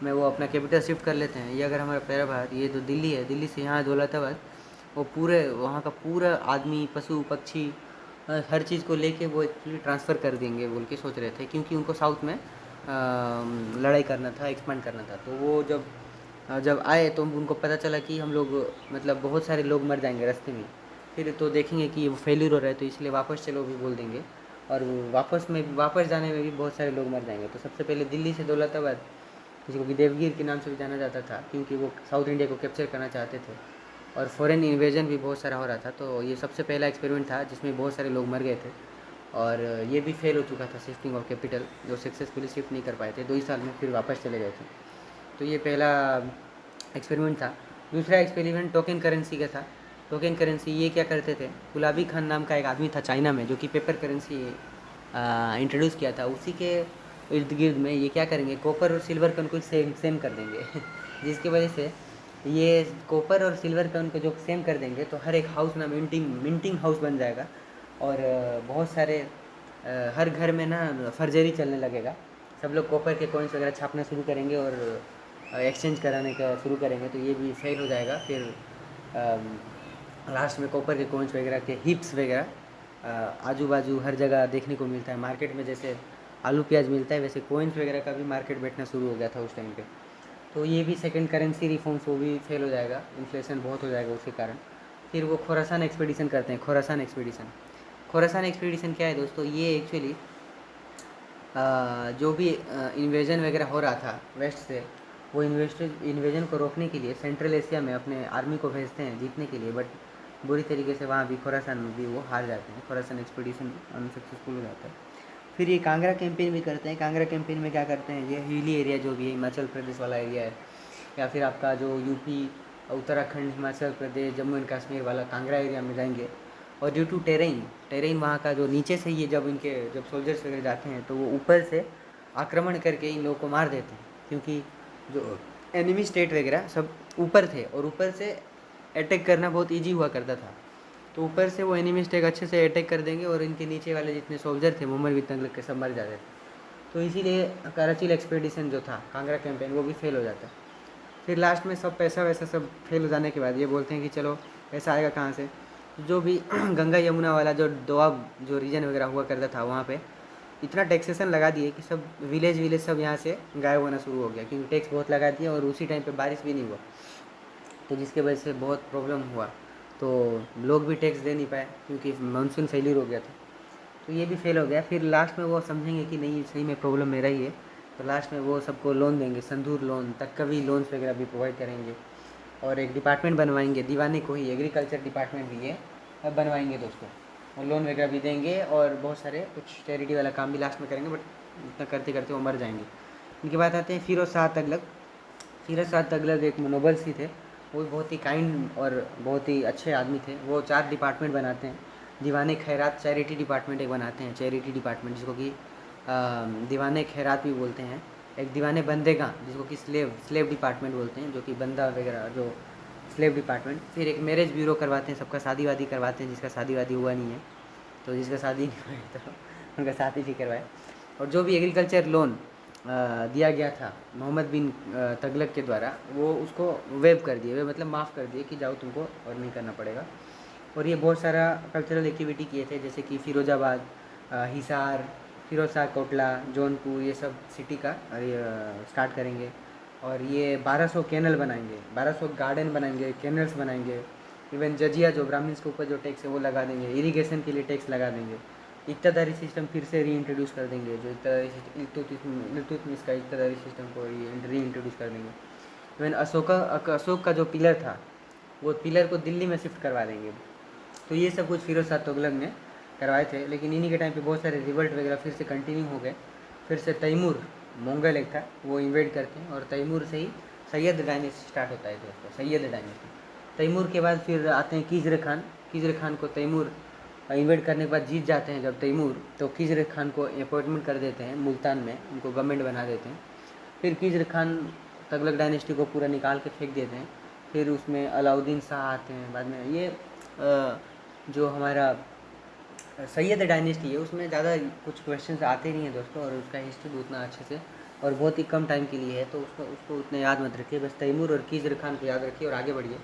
में, वो अपना कैपिटल शिफ्ट कर लेते हैं। ये अगर हमारा प्यारा भारत, ये जो दिल्ली है, दिल्ली से यहाँ दौलताबाद, वो पूरे वहाँ का पूरा आदमी, पशु पक्षी, हर चीज़ को लेके वो एक्चुअली ट्रांसफ़र कर देंगे बोल के सोच रहे थे, क्योंकि उनको साउथ में लड़ाई करना था, एक्सपांड करना था। तो वो जब जब आए तो उनको पता चला कि हम लोग मतलब बहुत सारे लोग मर जाएंगे रास्ते में। फिर तो देखेंगे कि वो फेल्यूर हो रहा है, तो इसलिए वापस चलो भी बोल देंगे। और वापस जाने में भी बहुत सारे लोग मर जाएंगे। तो सबसे पहले दिल्ली से दौलताबाद, जिसको कि देवगिर के नाम से भी जाना जाता था, क्योंकि वो साउथ इंडिया को कैप्चर करना चाहते थे और फॉरेन इन्वेजन भी बहुत सारा हो रहा था। तो ये सबसे पहला एक्सपेरिमेंट था जिसमें बहुत सारे लोग मर गए थे। और ये भी फेल हो चुका था, शिफ्टिंग ऑफ कैपिटल, जो सक्सेसफुली शिफ्ट नहीं कर पाए थे 2 ही साल में, फिर वापस चले गए थे। तो ये पहला एक्सपेरिमेंट था। दूसरा एक्सपेरिमेंट टोकन करेंसी का था। टोकन करेंसी ये क्या करते थे, गुलाबी खान नाम का एक आदमी था चाइना में, जो कि पेपर करेंसी इंट्रोड्यूस किया था। उसी के इर्द गिर्द में ये क्या करेंगे, कॉपर और सिल्वर कॉइन को सेम सेम कर देंगे जिसकी वजह से ये कॉपर और सिल्वर कॉइन को जो सेम कर देंगे, तो हर एक हाउस ना मिंटिंग हाउस बन जाएगा। और बहुत सारे हर घर में ना फर्जरी चलने लगेगा। सब लोग कॉपर के कॉइन्स वगैरह छापना शुरू करेंगे और एक्सचेंज कराने का शुरू करेंगे। तो ये भी फेल हो जाएगा। फिर लास्ट में कॉपर के कॉइन्स वगैरह के हिप्स वगैरह आजू बाजू हर जगह देखने को मिलता है। मार्केट में जैसे आलू प्याज मिलता है, वैसे कॉइन्स वगैरह का भी मार्केट बैठना शुरू हो गया था उस टाइम पे। तो ये भी सेकंड करेंसी रिफॉर्म्स, वो भी फेल हो जाएगा, इन्फ्लेशन बहुत हो जाएगा उसके कारण। फिर वो खोरासान एक्सपीडिशन करते हैं। खोरासान एक्सपीडिशन क्या है दोस्तों, ये एक्चुअली जो भी इन्वेजन वगैरह हो रहा था वेस्ट से, वो इन्वेजन को रोकने के लिए सेंट्रल एशिया में अपने आर्मी को भेजते हैं जीतने के लिए। बट बुरी तरीके से वहाँ भी खोरासान में भी वो हार जाते हैं। खोरासान एक्सपीडिशन अनसक्सेसफुल हो जाता है। फिर ये कांगड़ा कैंपेन भी करते हैं। कांगड़ा कैंपेन में क्या करते हैं, ये हिली एरिया जो भी है, हिमाचल प्रदेश वाला एरिया है, या फिर आपका जो यूपी, उत्तराखंड, हिमाचल प्रदेश, जम्मू एंड कश्मीर वाला कांगड़ा एरिया में जाएंगे। और ड्यू टू टेरेन वहाँ का जो नीचे से ये जब सोल्जर्स वगैरह जाते हैं, तो वो ऊपर से आक्रमण करके इन लोगों को मार देते हैं, क्योंकि जो एनिमी स्टेट वगैरह सब ऊपर थे और ऊपर से अटैक करना बहुत ईजी हुआ करता था। तो ऊपर से वो एनिमी स्टेट अच्छे से अटैक कर देंगे और इनके नीचे वाले जितने सोल्जर थे, मोहम्मद बिन तुगलक के, सब मर जाते थे। तो इसीलिए कराची एक्सपेडिशन जो था, कांगड़ा कैंपेन, वो भी फेल हो जाता है। फिर लास्ट में सब पैसा वैसा सब फेल हो जाने के बाद ये बोलते हैं कि चलो पैसा आएगा कहाँ से। जो भी गंगा यमुना वाला जो दोआब जो रीजन वगैरह हुआ करता था, वहाँ पे इतना टैक्सेशन लगा दिए कि सब विलेज सब यहाँ से गायब होना शुरू हो गया, क्योंकि टैक्स बहुत लगा दिया और उसी टाइम पे बारिश भी नहीं हुआ, तो जिसके वजह से बहुत प्रॉब्लम हुआ। तो लोग भी टैक्स दे नहीं पाए, क्योंकि मानसून फेलियर हो गया था। तो ये भी फेल हो गया। फिर लास्ट में वो समझेंगे कि नहीं, सही में प्रॉब्लम मेरा ही है, तो लास्ट में वो सबको लोन देंगे, संदूर लोन तक का भी लोन्स वगैरह भी प्रोवाइड करेंगे। और एक डिपार्टमेंट बनवाएंगे, दीवाने को ही एग्रीकल्चर डिपार्टमेंट भी है, अब बनवाएंगे दोस्तों। और लोन वगैरह भी देंगे और बहुत सारे कुछ चैरिटी वाला काम भी लास्ट में करेंगे। बट इतना करते करते वो मर जाएंगे। इनके बाद आते हैं फिरोज शाह तुगलक। फिरोज शाह तुगलक एक नोबल सी थे। वो बहुत ही काइंड और बहुत ही अच्छे आदमी थे। वो 4 डिपार्टमेंट बनाते हैं। दीवाने खैरात चैरिटी डिपार्टमेंट एक बनाते हैं, चैरिटी डिपार्टमेंट, जिसको कि दीवाने खैरात भी बोलते हैं। एक दीवाने बंदेगा, जिसको कि स्लेव डिपार्टमेंट बोलते हैं, जो कि बंदा वगैरह जो स्लेव डिपार्टमेंट। फिर एक मैरिज ब्यूरो करवाते हैं, सबका शादी वादी करवाते हैं, जिसका शादी वादी हुआ नहीं है, तो जिसका शादी नहीं हुआ है तो उनका शादी भी करवाए। और जो भी एग्रीकल्चर लोन दिया गया था मोहम्मद बिन तुगलक के द्वारा, वो उसको वेव कर दिए, वे मतलब माफ़ कर दिए कि जाओ, तुमको और नहीं करना पड़ेगा। और ये बहुत सारा कल्चरल एक्टिविटी किए थे, जैसे कि फिरोजाबाद, हिसार, फिरोज शाह कोटला, जौनपुर, ये सब सिटी का स्टार्ट करेंगे। और ये 1200 कैनल बनाएंगे, 1200 गार्डन बनाएंगे, कैनल्स बनाएंगे। इवन जजिया जो ब्राह्मण्स के ऊपर जो टैक्स है वो लगा देंगे, इरिगेशन के लिए टैक्स लगा देंगे। इक्तादारी सिस्टम फिर से री इंट्रोड्यूस कर देंगे, जो इल्तुतमिश का इक्तादारी सिस्टम को री इंट्रोड्यूस कर देंगे। इवन अशोक का जो पिलर था, वो पिलर को दिल्ली में शिफ्ट करवा देंगे। तो ये सब कुछ फिरोज शाह तुगलक ने करवाए थे। लेकिन इन्हीं के टाइम पे बहुत सारे रिवल्ट वगैरह फिर से कंटिन्यू हो गए। फिर से तैमूर, मंगल एक था, वो इन्वेड करते हैं और तैमूर से ही सैयद डायनेस्टी स्टार्ट होता है दोस्तों, सैयद डायनेस्टी। तैमूर के बाद फिर आते हैं खिज़्र खान। खिज़्र खान को तैमूर इन्वेड करने के बाद जीत जाते हैं जब तैमूर, तो खिज़्र खान को अपॉइंटमेंट कर देते हैं मुल्तान में, उनको गवर्नमेंट बना देते हैं। फिर खिज़्र खान तगलक डायनेस्टी को पूरा निकाल के फेंक देते हैं। फिर उसमें अलाउद्दीन शाह आते हैं बाद में। ये जो हमारा सैयद डायनेस्टी है उसमें ज़्यादा कुछ क्वेश्चंस आते नहीं हैं दोस्तों, और उसका हिस्ट्री भी उतना अच्छे से और बहुत ही कम टाइम के लिए है, तो उसको उतना याद मत रखिए। बस तैमूर और खिज़र खान को याद रखिए और आगे बढ़िए।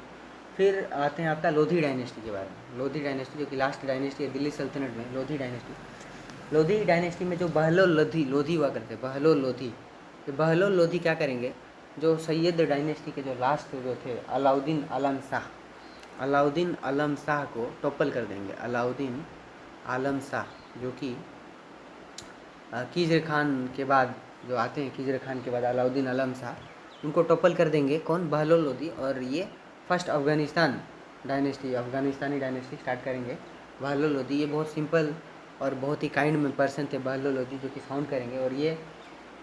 फिर आते हैं आपका लोधी डायनेस्टी के बारे में। लोधी डायनेस्टी जो कि लास्ट डायनेस्टी है दिल्ली सल्तनत में, लोधी डायनेस्टी। लोधी डायनेस्टी में जो बहलोल लोधी हुआ करते, बहलोल लोधी, तो बहलोल लोधी क्या करेंगे, जो सैयद डायनेस्टी के जो लास्ट जो थे अलाउद्दीन आलम शाह को टॉपल कर देंगे। अलाउद्दीन आलम शाह जो कि खिज़र खान के बाद जो आते हैं, खिज़र खान के बाद अलाउद्दीन आलम शाह, उनको टॉपल कर देंगे। कौन? बहलोल लोधी। और ये फर्स्ट अफ़गानिस्तानी डायनेस्टी स्टार्ट करेंगे बहलोल लोधी। ये बहुत सिंपल और बहुत ही काइंड में पर्सन थे बहलोल लोधी, जो कि फाउंड करेंगे, और ये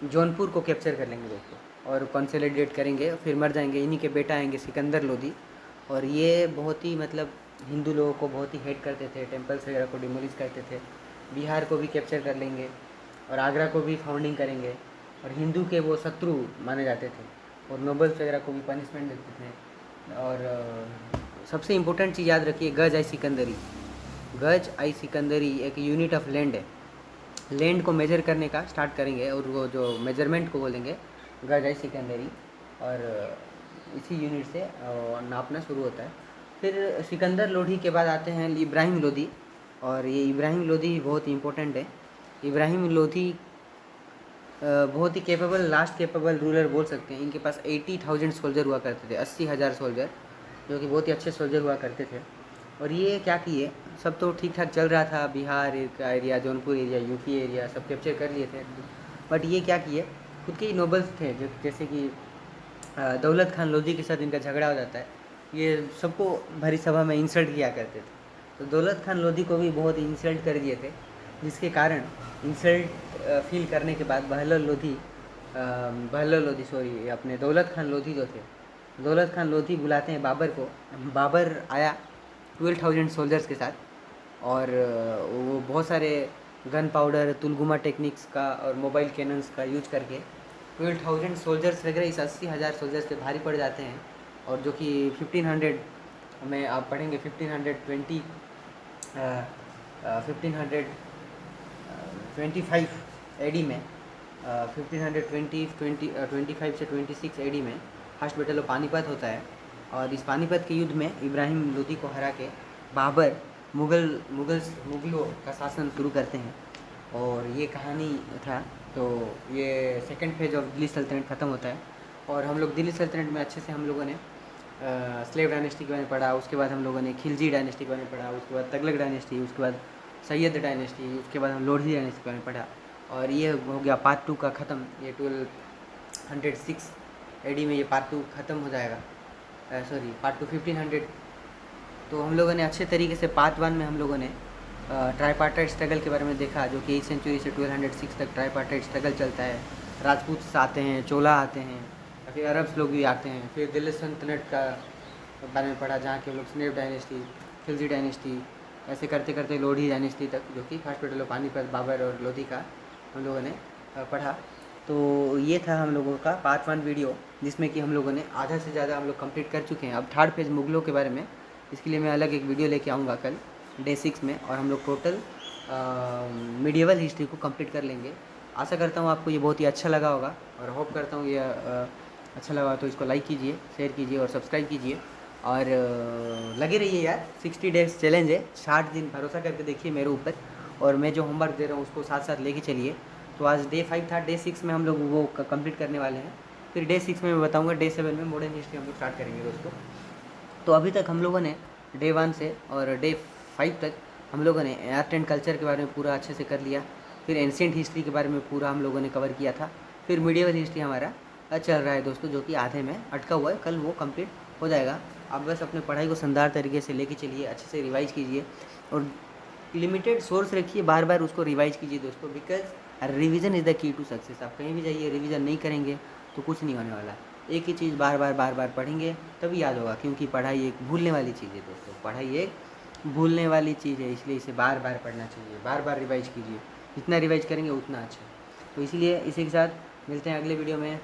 जौनपुर को कैप्चर कर लेंगे दोस्तों और कंसोलिडेट करेंगे। फिर मर जाएंगे। इन्हीं के बेटा आएंगे सिकंदर लोधी, और ये बहुत ही मतलब हिंदू लोगों को बहुत ही हेट करते थे, टेम्पल्स वगैरह को डिमोलिश करते थे। बिहार को भी कैप्चर कर लेंगे और आगरा को भी फाउंडिंग करेंगे, और हिंदू के वो शत्रु माने जाते थे, और नोबल्स वगैरह को भी पनिशमेंट देते थे। और सबसे इम्पोर्टेंट चीज़ याद रखिए, गज आई सिकंदरी एक यूनिट ऑफ लैंड है। लैंड को मेजर करने का स्टार्ट करेंगे, और वो जो मेजरमेंट को बोलेंगे गज आई सिकंदरी, और इसी यूनिट से नापना शुरू होता है। फिर सिकंदर लोधी के बाद आते हैं इब्राहिम लोधी, और ये इब्राहिम लोधी बहुत इम्पोर्टेंट है। इब्राहिम लोधी बहुत ही लास्ट केपेबल रूलर बोल सकते हैं। इनके पास 80,000 सोल्जर हुआ करते थे, 80,000 सोल्जर, जो कि बहुत ही अच्छे सोल्जर हुआ करते थे। और ये क्या किए, सब तो ठीक ठाक चल रहा था, बिहार का area, Jaunpur area, UP area सब कैप्चर कर लिए थे। बट ये क्या किए, खुद के ही नोबल्स थे, जैसे कि दौलत खान लोधी के साथ इनका झगड़ा हो जाता है। ये सबको भरी सभा में इंसल्ट किया करते थे, तो दौलत खान लोधी को भी बहुत इंसल्ट कर दिए थे, जिसके कारण इंसल्ट फील करने के बाद बहलोल लोधी सॉरी अपने दौलत खान लोधी जो थे, दौलत खान लोधी बुलाते हैं बाबर को। बाबर आया 12,000 सोल्जर्स के साथ, और वो बहुत सारे गन पाउडर, तुलगुमा टेक्निक्स का और मोबाइल कैनन्स का यूज करके 12,000 सोल्जर्स वगैरह इस 80,000 सोल्जर्स से भारी पड़ जाते हैं। और जो कि 1500 में आप पढ़ेंगे 1525 एडी में, 1525 से 26 एडी में फर्स्ट बैटल ऑफ पानीपत होता है। और इस पानीपत के युद्ध में इब्राहिम लोधी को हरा के बाबर मुगलों का शासन शुरू करते हैं। और ये कहानी था। तो ये सेकंड फेज ऑफ दिल्ली सल्तनत ख़त्म होता है, और हम लोग दिल्ली सल्तनत में अच्छे से हम लोगों ने स्लेव डायनेस्टी के बारे में पढ़ा, उसके बाद हम लोगों ने खिलजी डायनेस्टी के बारे में पढ़ा, उसके बाद तगलक डायनेस्टी, उसके बाद सैयद डायनेस्टी, उसके बाद हम लोधी डायनेस्टी के बारे में पढ़ा। और ये हो गया पार्ट 2 का ख़त्म। ये 1206 एडी में ये पार्ट 2 ख़त्म हो जाएगा, सॉरी पार्ट 2 1500। तो हम लोगों ने अच्छे तरीके से पार्ट 1 में हम लोगों ने ट्राईपार्टाइट स्ट्रगल के बारे में देखा, जो कि 8th सेंचुरी से 1206 तक ट्राईपार्टाइट स्ट्रगल चलता है। राजपूत आते हैं, चोला आते हैं, या फिर अरब्स लोग भी आते हैं। फिर दिल्ली सल्तनत का बारे में पढ़ा, जहाँ के हम लोग स्लेव डायनेस्टी, खिलजी डायनेस्टी, ऐसे करते करते लोधी डायनेस्टी तक, जो कि first battle of Panipat, Babur और लोधी का हम लोगों ने पढ़ा। तो ये था हम लोगों का पार्ट 1 वीडियो, जिसमें कि हम लोगों ने आधा से ज़्यादा हम लोग कंप्लीट कर चुके हैं। अब थर्ड पेज मुगलों के बारे में, इसके लिए मैं अलग एक वीडियो लेके आऊँगा कल डे 6 में, और हम लोग टोटल मीडिएवल हिस्ट्री को कंप्लीट कर लेंगे। आशा करता हूँ आपको ये बहुत ही अच्छा लगा होगा, और होप करता हूँ ये अच्छा लगा तो इसको लाइक कीजिए, शेयर कीजिए और सब्सक्राइब कीजिए, और लगे रहिए यार। 60 डेज़ चैलेंज है, 60 दिन भरोसा करके देखिए मेरे ऊपर, और मैं जो होमवर्क दे रहा हूँ उसको साथ साथ लेके चलिए। तो आज डे 5 था, डे 6 में हम लोग वो कंप्लीट करने वाले हैं। फिर डे 6 में मैं बताऊँगा, डे 7 में मॉडर्न हिस्ट्री हम लोग स्टार्ट करेंगे दोस्तों। तो अभी तक हम लोगों ने डे 1 से और डे 5 तक हम लोगों ने आर्ट एंड कल्चर के बारे में पूरा अच्छे से कर लिया। फिर एंशिएंट हिस्ट्री के बारे में पूरा हम लोगों ने कवर किया था। फिर मीडिएवल हिस्ट्री हमारा चल रहा है दोस्तों, जो कि आधे में अटका हुआ है, कल वो कंप्लीट हो जाएगा। आप बस अपने पढ़ाई को शानदार तरीके से लेके चलिए, अच्छे से रिवाइज कीजिए, और लिमिटेड सोर्स रखिए, बार बार उसको रिवाइज कीजिए दोस्तों, because revision is the key to success. आप कहीं भी जाइए, रिवीजन नहीं करेंगे तो कुछ नहीं होने वाला। एक ही चीज़ बार बार पढ़ेंगे तभी याद होगा, क्योंकि पढ़ाई एक भूलने वाली चीज़ है दोस्तों, पढ़ाई एक भूलने वाली चीज़ है, इसलिए इसे बार बार पढ़ना चाहिए, बार बार रिवाइज कीजिए। जितना रिवाइज करेंगे उतना अच्छा। तो इसलिए इसी के साथ मिलते हैं अगले वीडियो में।